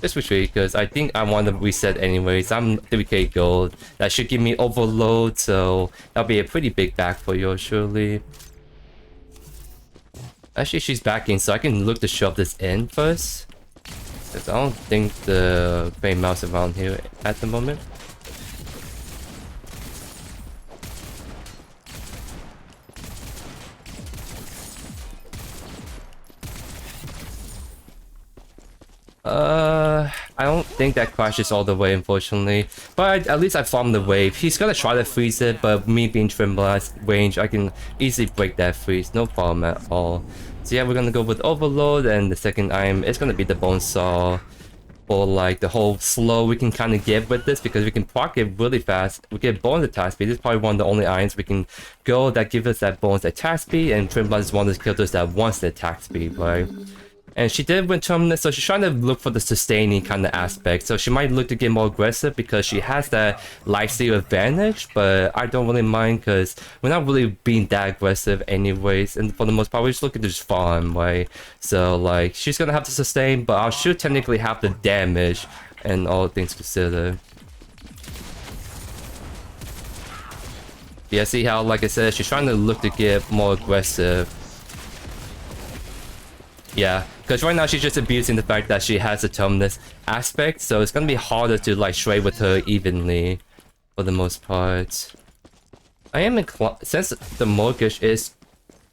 just retreat because I think I want to reset anyways. I'm 3k gold. That should give me Overlord, so that'll be a pretty big back for JoeYoursTruly. Actually, she's backing, so I can look to shove this in first. Because I don't think the Flame Mouse around here at the moment. I don't think that crashes all the way, unfortunately. But at least I farmed the wave. He's gonna try to freeze it, but me being TWINBLAST range, I can easily break that freeze. No problem at all. So yeah, we're gonna go with Overlord, and the second item is gonna be the Bonesaw. Or like the whole slow we can kind of get with this, because we can proc it really fast. We get bonus attack speed. This is probably one of the only items we can go that gives us that bonus attack speed, and TWINBLAST is one of the killers that wants the attack speed, right? And she did win Terminus, so she's trying to look for the sustaining kind of aspect. So she might look to get more aggressive because she has that lifesteal advantage, but I don't really mind because we're not really being that aggressive anyways. And for the most part, we're just looking to just farm, right? So like, she's gonna have to sustain, but I should technically have the damage and all things considered. Yeah, see how, like I said, she's trying to look to get more aggressive. Yeah, because right now she's just abusing the fact that she has a Terminus aspect, so it's gonna be harder to like trade with her evenly for the most part. I am inclined, since the mortgage is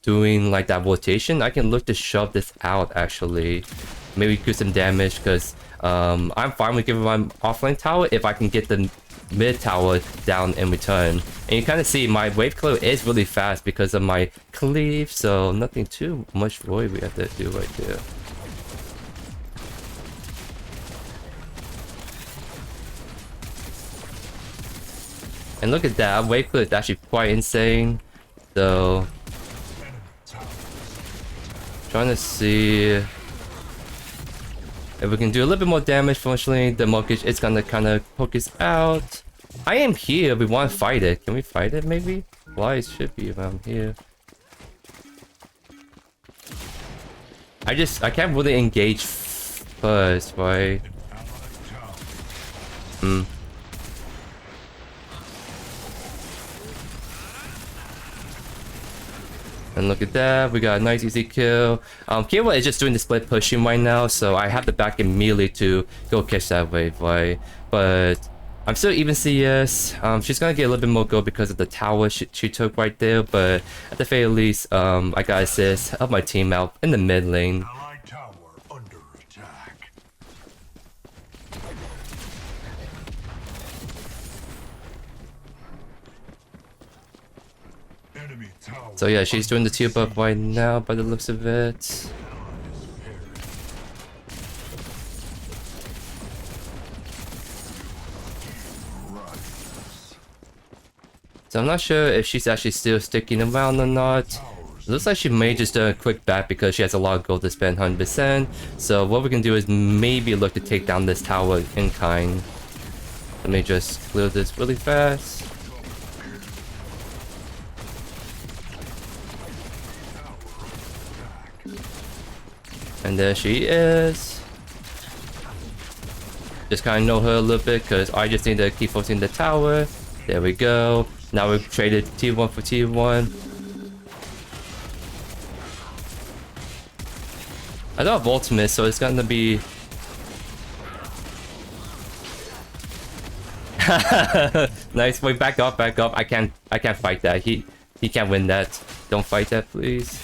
doing like that rotation, I can look to shove this out actually. Maybe do some damage because I'm fine with giving my offlane tower if I can get the mid tower down in return. And you kind of see my wave clear is really fast because of my cleave, so nothing too much void we have to do right there. And look at that, wave clear is actually quite insane. So trying to see if we can do a little bit more damage. Fortunately, the mortgage is gonna kind of poke us out. I am here. We want to fight it. Can we fight it maybe? Flies should be around here. I can't really engage first, right? And look at that, we got a nice easy kill. Kira is just doing the split pushing right now, so I have to back immediately to go catch that wave, right? But I'm still even CS. She's gonna get a little bit more gold because of the tower she took right there, but at the very least, I got assist, help my team out in the mid lane. So yeah, she's doing the tier buff right now by the looks of it. So I'm not sure if she's actually still sticking around or not. It looks like she may just do a quick back because she has a lot of gold to spend 100%. So what we can do is maybe look to take down this tower in kind. Let me just clear this really fast. And there she is. Just kind of know her a little bit because I just need to keep focusing the tower. There we go. Now we've traded T1 for T1. I don't have ultimate, so it's gonna be... Nice. Wait, back up, back up. I can't fight that. He can't win that. Don't fight that, please.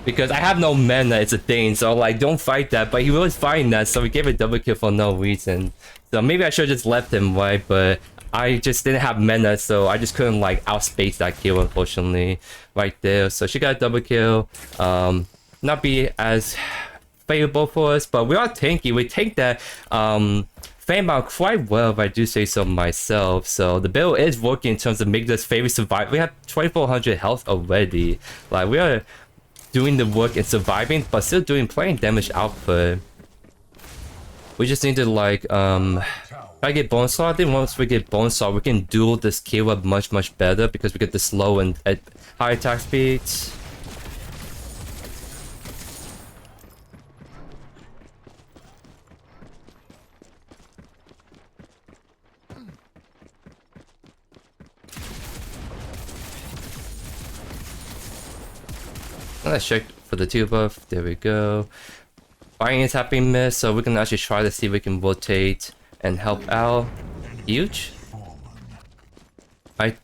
Because I have no mana, it's a thing, so like, don't fight that. But he was fighting that, so we gave a double kill for no reason. So maybe I should have just left him, right? But I just didn't have mana, so I just couldn't like outspace that kill, unfortunately, right there. So she got a double kill. Not be as favorable for us, but we are tanky. We take that fame out quite well, if I do say so myself. So the build is working in terms of making us favorite survive. We have 2400 health already. Like, we are doing the work and surviving, but still doing plenty damage output. We just need to like if I get Bonesaw, I think once we get Bonesaw, we can duel this kill up much better because we get the slow and at high attack speeds. Let's check for the 2 buff. There we go. Firing is happening miss, so we can actually try to see if we can rotate and help out. Huge. I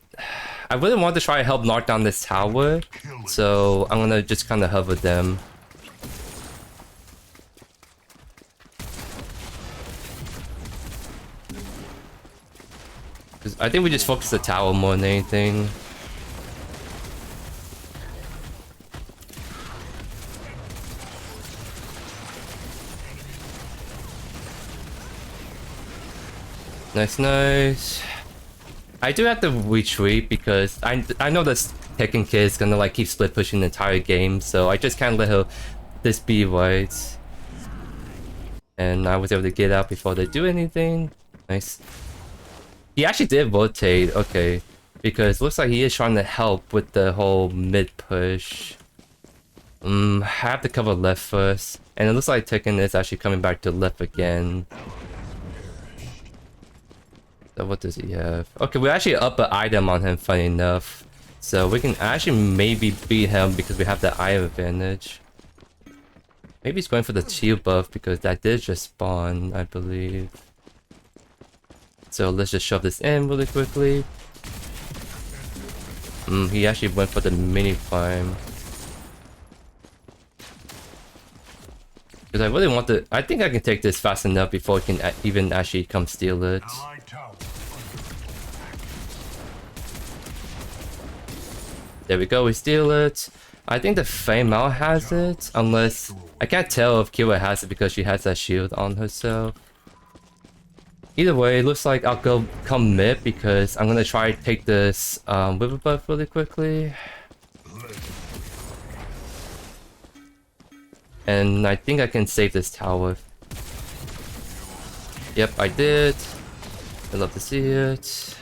really want to try to help knock down this tower, so I'm gonna just kind of hover them. Because I think we just focus the tower more than anything. Nice. I do have to retreat because I know this Tekken kid is gonna like keep split pushing the entire game, so I just can't let this be right. And I was able to get out before they do anything. Nice. He actually did rotate, okay. Because it looks like he is trying to help with the whole mid push. I have to cover left first. And it looks like Tekken is actually coming back to left again. So what does he have? Okay, we actually up an item on him, funny enough. So we can actually maybe beat him because we have the item advantage. Maybe he's going for the shield buff because that did just spawn, I believe. So let's just shove this in really quickly. He actually went for the mini climb. Because I really want to... I think I can take this fast enough before he can even actually come steal it. There we go, we steal it. I think the Fame Out has it, unless... I can't tell if Kira has it because she has that shield on herself. Either way, it looks like I'll go come mid because I'm gonna try to take this Wither buff really quickly. And I think I can save this tower. Yep, I did. I love to see it.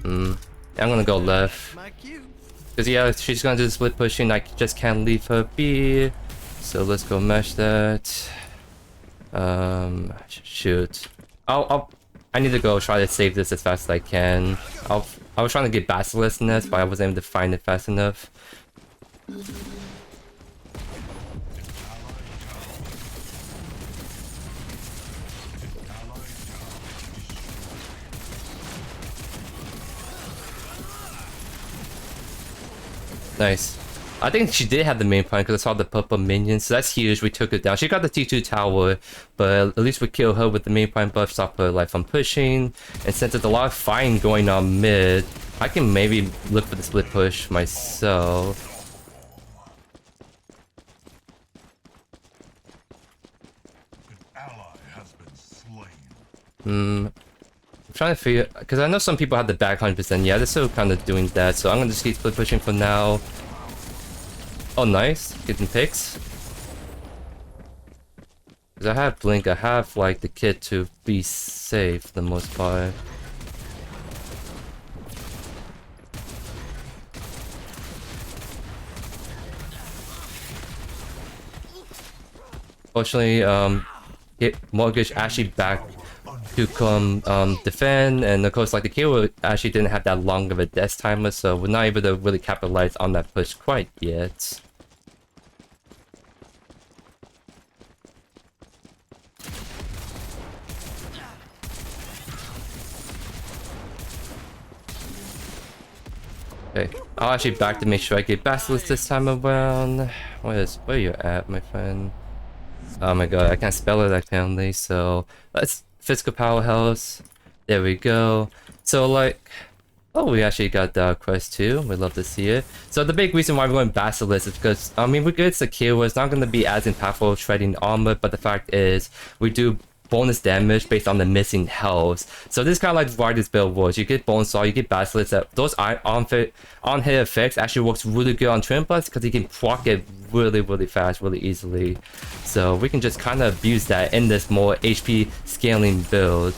I'm gonna go left. Because yeah, she's gonna do the split pushing, I just can't leave her be. So let's go mesh that. Shoot. I need to go try to save this as fast as I can. I was trying to get Basilisk nest, but I wasn't able to find it fast enough. Nice. I think she did have the main point because I saw the purple minions, so that's huge. We took it down. She got the T2 tower, but at least we killed her with the main point buff, stop her like from pushing. And since there's a lot of fighting going on mid, I can maybe look for the split push myself. I'm trying to figure, because I know some people have the back 100%. Yeah, they're still kind of doing that, so I'm gonna just keep split pushing for now. Oh, nice. Getting picks. Because I have Blink, I have like the kit to be safe for the most part. Fortunately, Mortgage actually back to come defend, and of course, like the KO actually didn't have that long of a death timer, so we're not able to really capitalize on that push quite yet. Okay, I'll actually back to make sure I get Basilisk this time around. Where you at, my friend? Oh my god, I can't spell it apparently, so let's physical powerhouse. There we go. So like, oh, we actually got the Crest too. We'd love to see it. So the big reason why we're going Basilisk is because, I mean, we get Secure, it's not going to be as impactful shredding armor, but the fact is, we do bonus damage based on the missing health. So this is kind of like why this build works. You get Bonesaw, you get Basilisk. Those on-hit effects actually works really good on Twinblast because you can proc it really fast, really easily. So we can just kind of abuse that in this more HP scaling build.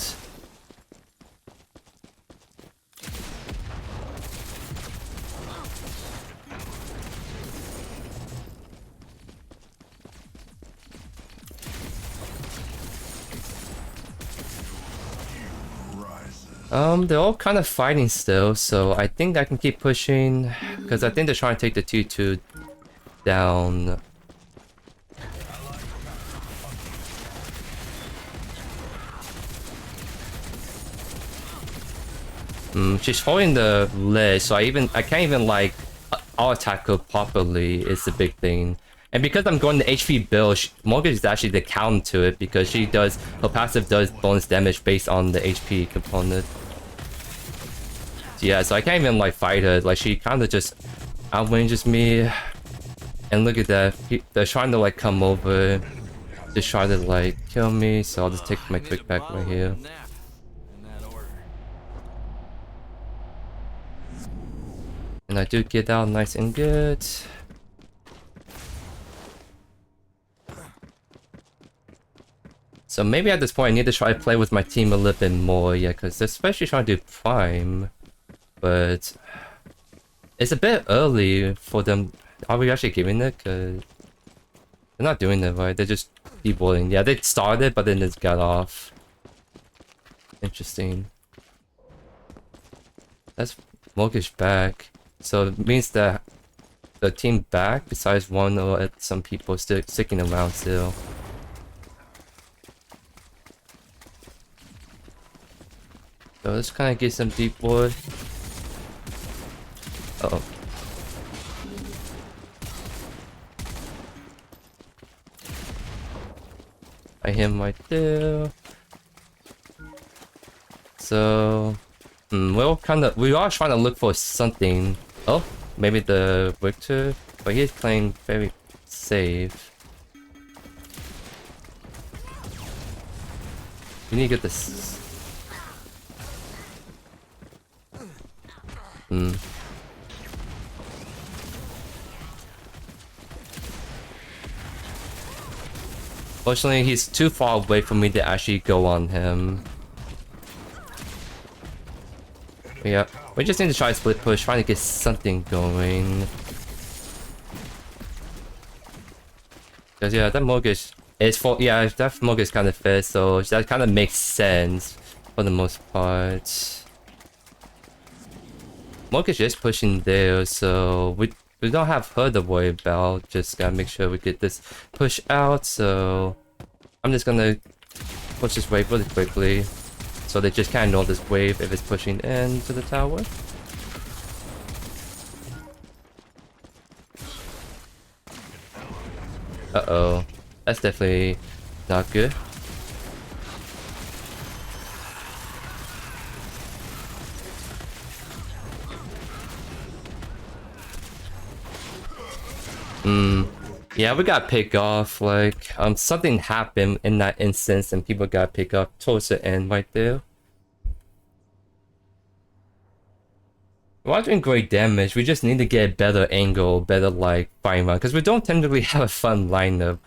They're all kind of fighting still, so I think I can keep pushing, because I think they're trying to take the 2-2 down. She's holding the ledge, so I can't even like attack her properly is the big thing. And because I'm going the HP build, Mortgage is actually the counter to it because her passive does bonus damage based on the HP component. So yeah, so I can't even like fight her, like she kind of just outranges me. And look at that, they're trying to like come over, just try to like kill me, so I'll just take my quick back right here. And I do get out nice and good. So maybe at this point I need to try to play with my team a little bit more, yeah, because they're especially trying to do Prime. But it's a bit early for them. Are we actually giving it? Cause they're not doing it right. They're just debolting. Yeah, they started, but then it got off. Interesting. That's Mortgage back. So it means that the team back, besides one or some people still sticking around still. So let's kind of get some deep wood. Uh-oh. I hit him right there. So we are trying to look for something. Oh, maybe the Victor, but he's playing very safe. We need to get this. Fortunately, he's too far away for me to actually go on him. Yeah, we just need to try split push, trying to get something going. Cause yeah, that Mortgage is for that Mortgage kind of fits, so that kind of makes sense for the most part. Mortgage is pushing there, so we don't have her to worry about. Just gotta make sure we get this push out. So I'm just gonna push this wave really quickly, so they just can't know this wave if it's pushing into the tower. Uh-oh, that's definitely not good. Yeah, we got picked off. Like, something happened in that instance, and people got picked up towards the end right there. We're not doing great damage. We just need to get a better angle, better like fighting run, because we don't typically have a fun lineup.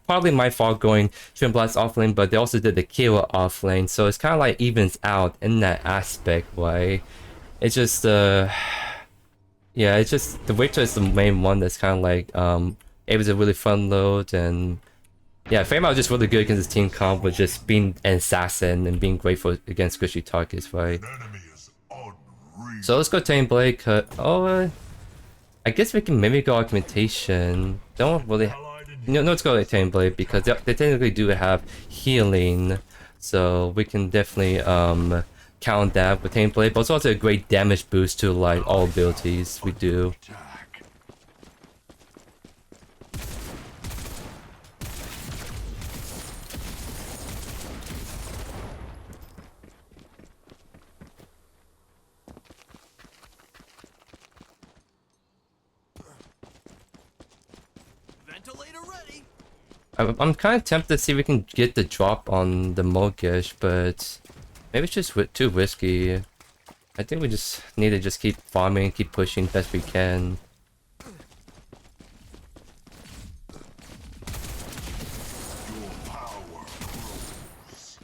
Probably my fault going Twinblast Offlane, but they also did the Killer Offlane, so it's kind of like evens out in that aspect, right? It's just yeah, it's just the Victor is the main one that's kind of like it was a really fun load, and Yeah, Fame Out was just really good because his team comp was just being an assassin and being grateful against squishy targets, right? An enemy is unreal. So let's go Tainted Blade, I guess we can maybe go Augmentation. Don't really... No, let's go Tainted Blade because they technically do have healing. So we can definitely count that with Tainted Blade. But it's also a great damage boost to like all abilities we do. Attack. Ventilator ready. I'm kind of tempted to see if we can get the drop on the Mogish, but maybe it's just too risky. I think we just need to just keep farming, keep pushing best we can. Your power grows.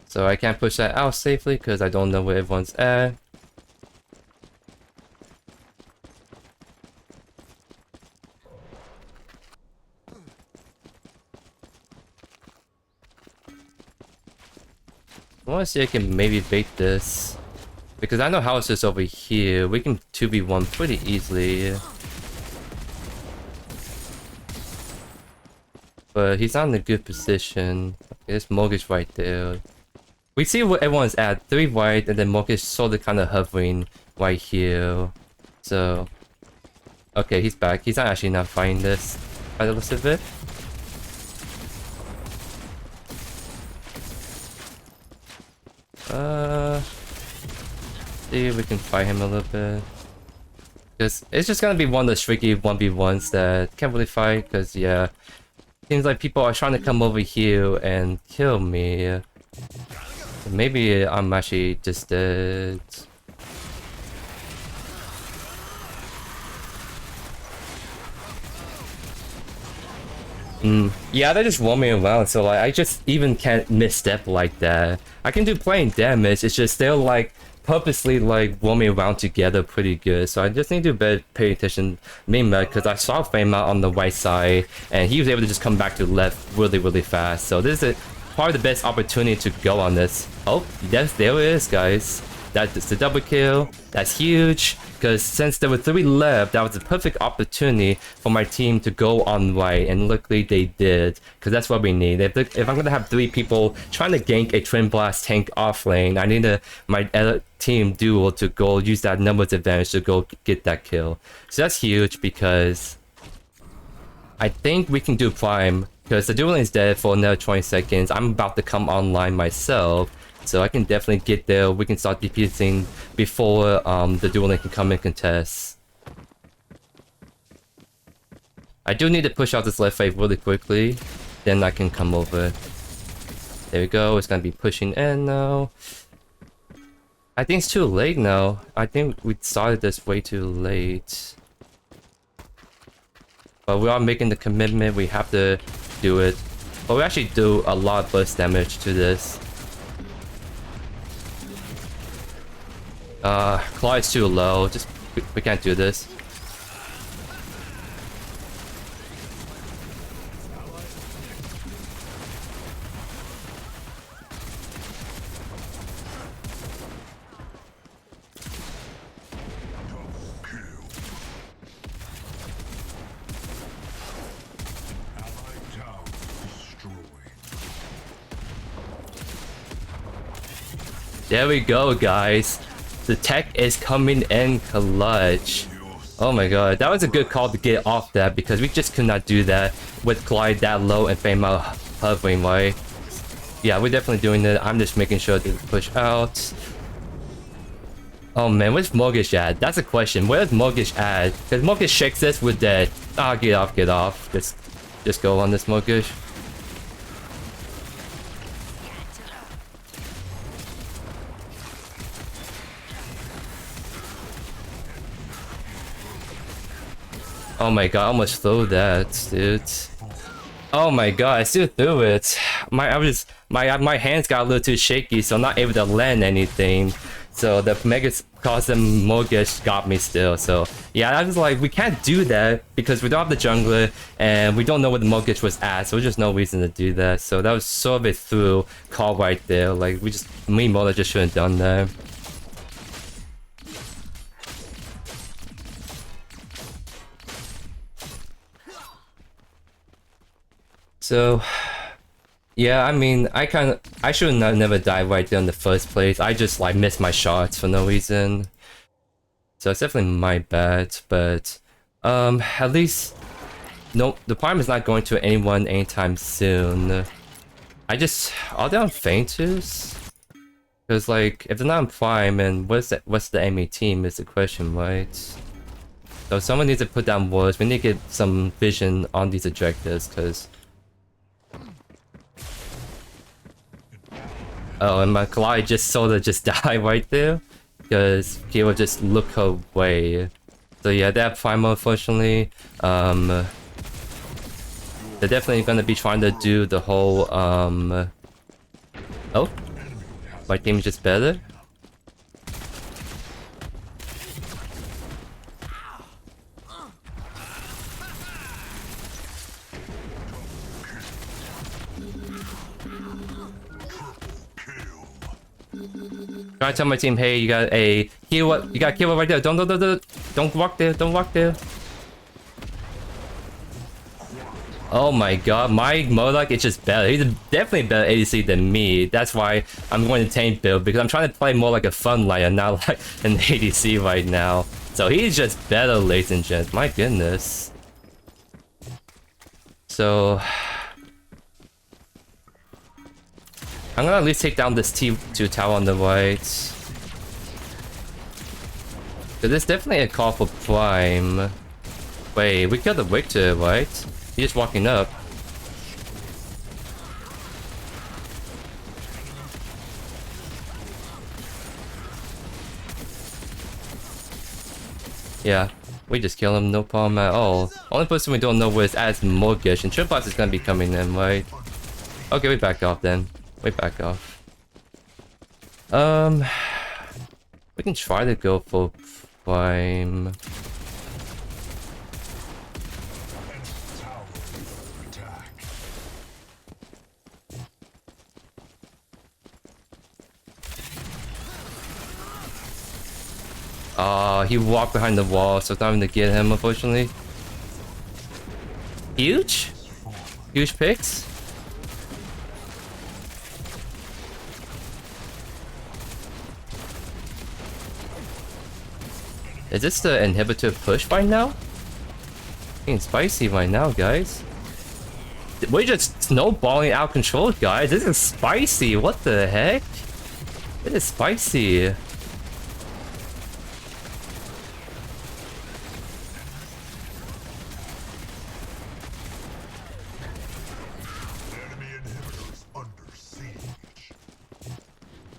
So I can't push that out safely because I don't know where everyone's at. I want to see if I can maybe bait this. Because I know how it's just over here. We can 2v1 pretty easily. But he's not in a good position. Okay, there's Mortgage right there. We see where everyone's at. 3 white and then Mortgage sort of kind of hovering right here. So... Okay, he's back. He's not actually not fighting this by the looks of it. See if we can fight him a little bit. Because it's just gonna be one of the tricky 1v1s that can't really fight, because yeah. Seems like people are trying to come over here and kill me. Maybe I'm actually just dead. Yeah, they're just roaming around, so like I just even can't misstep like that. I can do plain damage, it's just they're like purposely like roaming around together pretty good, so I just need to pay attention main meta because I saw Fame Out on the right side and he was able to just come back to left really fast, so this is probably the best opportunity to go on this. Oh, yes, there it is, guys. That's the double kill. That's huge, because since there were 3 left, that was a perfect opportunity for my team to go on right, and luckily they did, because that's what we need. If I'm gonna have 3 people trying to gank a Twin Blast tank offlane, I need my team duo to go use that numbers advantage to go get that kill. So that's huge, because I think we can do Prime, because the duel lane is dead for another 20 seconds. I'm about to come online myself. So I can definitely get there. We can start defusing before the duel lane can come and contest. I do need to push out this left wave really quickly. Then I can come over. There we go. It's gonna be pushing in now. I think it's too late now. I think we started this way too late. But we are making the commitment. We have to do it. But we actually do a lot of burst damage to this. Claw is too low. Just we can't do this. There we go, guys. The tech is coming in clutch. Oh my god, that was a good call to get off that because we just could not do that with Clyde that low and Fame Out hovering, right? Yeah, we're definitely doing it. I'm just making sure to push out. Oh man, where's Mortgage at? That's a question. Where's Mortgage at? Because Mortgage shakes this, we're dead. Ah, get off, get off. Just go on this Mortgage. Oh my god, I almost threw that, dude. Oh my god, I still threw it. My hands got a little too shaky, so I'm not able to land anything. So the Mega Cosm Mortgage got me still. So yeah, I was like, we can't do that because we don't have the jungler and we don't know where the Mortgage was at. So there's just no reason to do that. So that was sort of a through call right there. Like me Mola just shouldn't have done that. So yeah, I mean, I should have never died right there in the first place. I just like missed my shots for no reason. So it's definitely my bad, but at least no, the Prime is not going to anyone anytime soon. Are they on Fainters? Because like if they're not on Prime, and what's the enemy team is the question, right? So someone needs to put down wards. We need to get some vision on these objectives, because oh, and my Kalai just sorta just died right there because he would just look away. So yeah, that Primal, unfortunately, they're definitely gonna be trying to do the whole oh, my team is just better. Trying to tell my team, hey, you got a heal. You got kill right there. Don't walk there. Don't walk there. Oh my god, my Modok is just better. He's definitely better ADC than me. That's why I'm going to Taint build, because I'm trying to play more like a fun laner, not like an ADC right now. So he's just better, ladies and gents. My goodness. So I'm gonna at least take down this T2 tower on the right. Cause there's definitely a call for Prime. Wait, we killed the Victor, right? He's just walking up. Yeah, we just kill him, no problem at all. Only person we don't know where is as Mortgage, and TwinBlast is gonna be coming in, right? Okay, we back off then. We back off. We can try to go for Prime. He walked behind the wall, so it's not even to get him, unfortunately. Huge? Huge picks? Is this the inhibitor push right now? Getting spicy right now, guys. We're just snowballing out of control, guys. This is spicy. What the heck? It is spicy.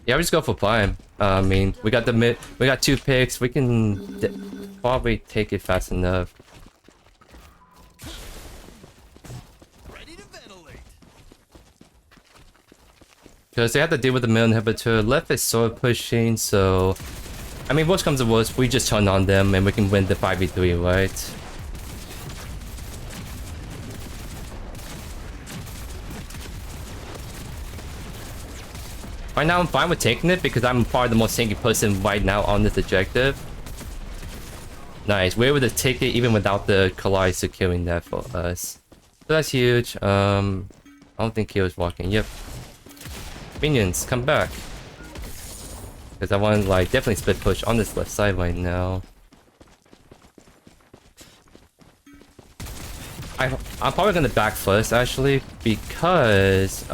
Yeah, we just go for Prime. I mean, we got the mid, we got 2 picks. We can probably take it fast enough. Ready to ventilate. Because they have to deal with the middle inhibitor. Left is sort of pushing, so I mean, worst comes to worst, we just turn on them and we can win the 5v3, right? Right now, I'm fine with taking it because I'm probably the most tanky person right now on this objective. Nice, we're able to take it even without the Kalai securing that for us. So that's huge. I don't think he was walking. Yep. Minions, come back. Because I want to like definitely split push on this left side right now. I'm probably gonna back first actually because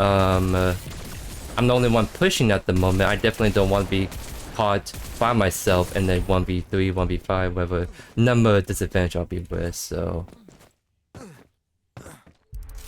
I'm the only one pushing at the moment. I definitely don't want to be caught by myself in a 1v3, 1v5, whatever number disadvantage I'll be with, so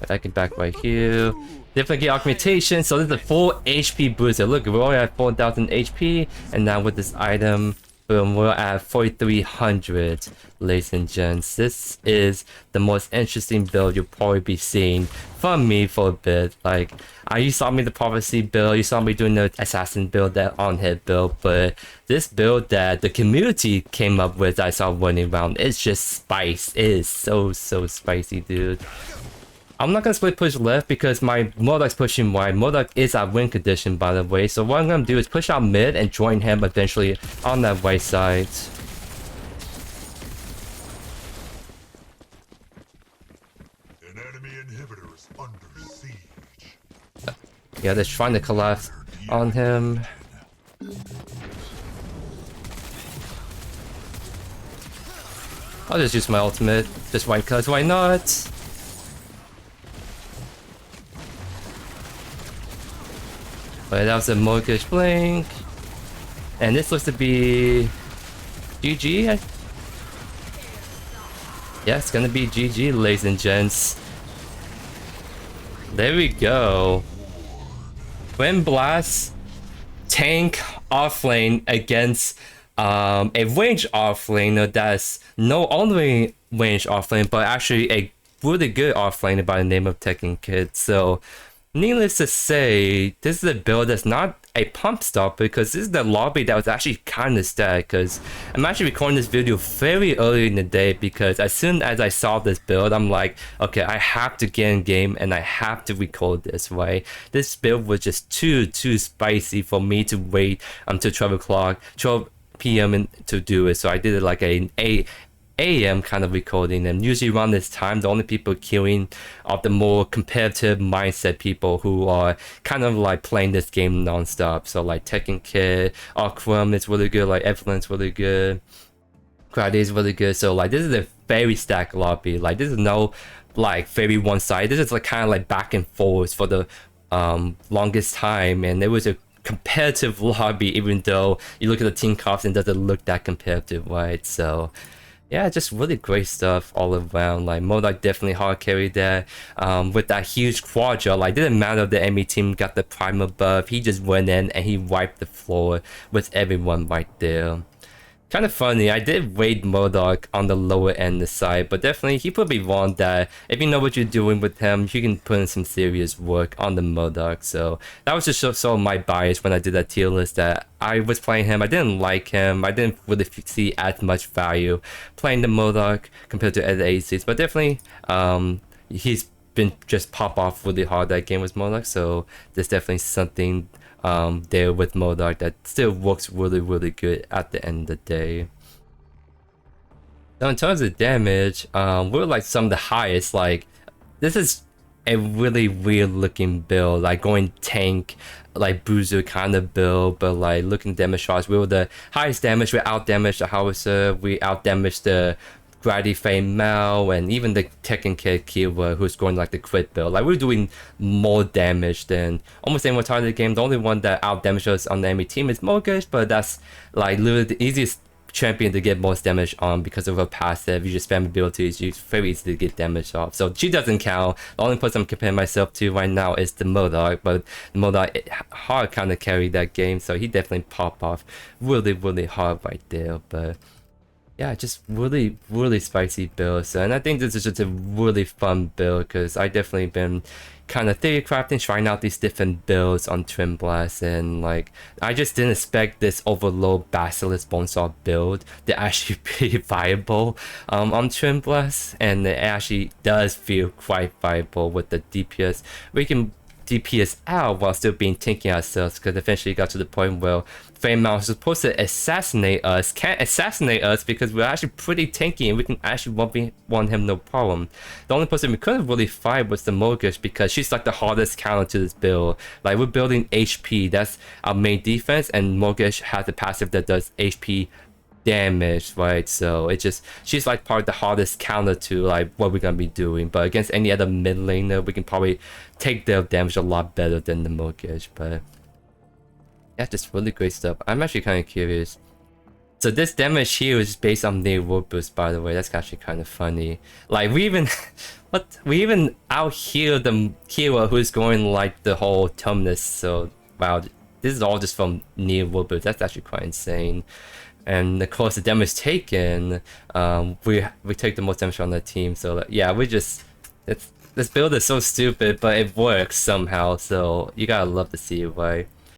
I can back right here. Definitely get Augmentation, so this is a full HP booster. Look, we're already at 4,000 HP, and now with this item, Boom, we're at 4300, ladies and gents. This is the most interesting build you'll probably be seeing from me for a bit. Like, you saw me the Prophecy build, you saw me doing the Assassin build, that on-hit build, but this build that the community came up with, I saw running around, it's just spice. It is so spicy, dude. I'm not gonna split push left because my Modok's pushing wide. Modok is at win condition, by the way. So what I'm gonna do is push out mid and join him eventually on that right side. An enemy inhibitor is under siege. Yeah, they're trying to collapse on him. I'll just use my ultimate. Just why, cause why not? But that was a mortgage blink. And this looks to be GG. Yeah, it's gonna be GG, ladies and gents. There we go. TWINBLAST tank offlane against a range offlane that's no only range offlane, but actually a really good offlane by the name of Tekken Kid. So needless to say, this is a build that's not a pump stop because this is the lobby that was actually kind of stacked, because I'm actually recording this video very early in the day because as soon as I saw this build, I'm like, okay, I have to get in game and I have to record this, right? This build was just too spicy for me to wait until 12 p.m. to do it, so I did it like an 8 a.m. kind of recording, and usually around this time the only people queuing are the more competitive mindset people who are kind of like playing this game non-stop. So like Tekken Kid, Aquam is really good, like Evelyn's really good, Grady is really good. So like this is a very stacked lobby. Like this is no like very one side. This is like kind of like back and forth for the longest time, and it was a competitive lobby even though you look at the team costs and it doesn't look that competitive, right? So yeah, just really great stuff all around. Like Modok definitely hard carried that with that huge quadra. Like didn't matter if the enemy team got the primal buff, he just went in and he wiped the floor with everyone right there. Kind of funny, I did rate Modok on the lower end of the side, but definitely he probably wrong that if you know what you're doing with him, you can put in some serious work on the Modok. So that was just so my bias when I did that tier list, that I was playing him, I didn't like him, I didn't really see as much value playing the Modok compared to other ACs, but definitely he's been just pop off really hard that game with Modok, so there's definitely something there with Modok that still works really good at the end of the day. Now in terms of damage, we're like some of the highest. Like this is a really weird looking build, like going tank like bruiser kind of build, but like looking damage shots, we were the highest damage. We out damaged the howitzer, we out damaged the Grady Fame Mal, and even the Tekken Kid Kira, who's going like the crit build. Like we're doing more damage than almost anyone targeted game. The only one that out damaged us on the enemy team is Mortgage, but that's like literally the easiest champion to get most damage on because of her passive. You just spam abilities, it's very easy to get damage off. So she doesn't count. The only person I'm comparing myself to right now is the Modok, but the Modok hard kind of carried that game, so he definitely pop off really hard right there. But yeah, just really spicy build. So, and I think this is just a really fun build because I definitely been kind of theorycrafting, trying out these different builds on TWINBLAST, and like I just didn't expect this Overlord Basilisk Bonesaw build to actually be viable on TWINBLAST, and it actually does feel quite viable with the DPS. We can DPS out while still being tanky ourselves, because eventually it got to the point where Fame was supposed to assassinate us, can't assassinate us because we're actually pretty tanky and we can actually one him no problem. The only person we couldn't really fight was the Mortgage because she's like the hardest counter to this build. Like we're building HP, that's our main defense, and Mortgage has a passive that does HP damage, right? So it just, she's like part of the hardest counter to like what we're gonna be doing. But against any other mid laner, we can probably take their damage a lot better than the Mortgage. But yeah, just really great stuff. I'm actually kind of curious. So this damage here is based on Nyr Warboots, by the way. That's actually kind of funny. Like we even we even out heal the hero who's going like the whole Terminus. So wow, this is all just from Nyr Warboots. That's actually quite insane. And of course the damage taken, we take the most damage on the team. So like, yeah, this build is so stupid, but it works somehow. So you gotta love to see it, right?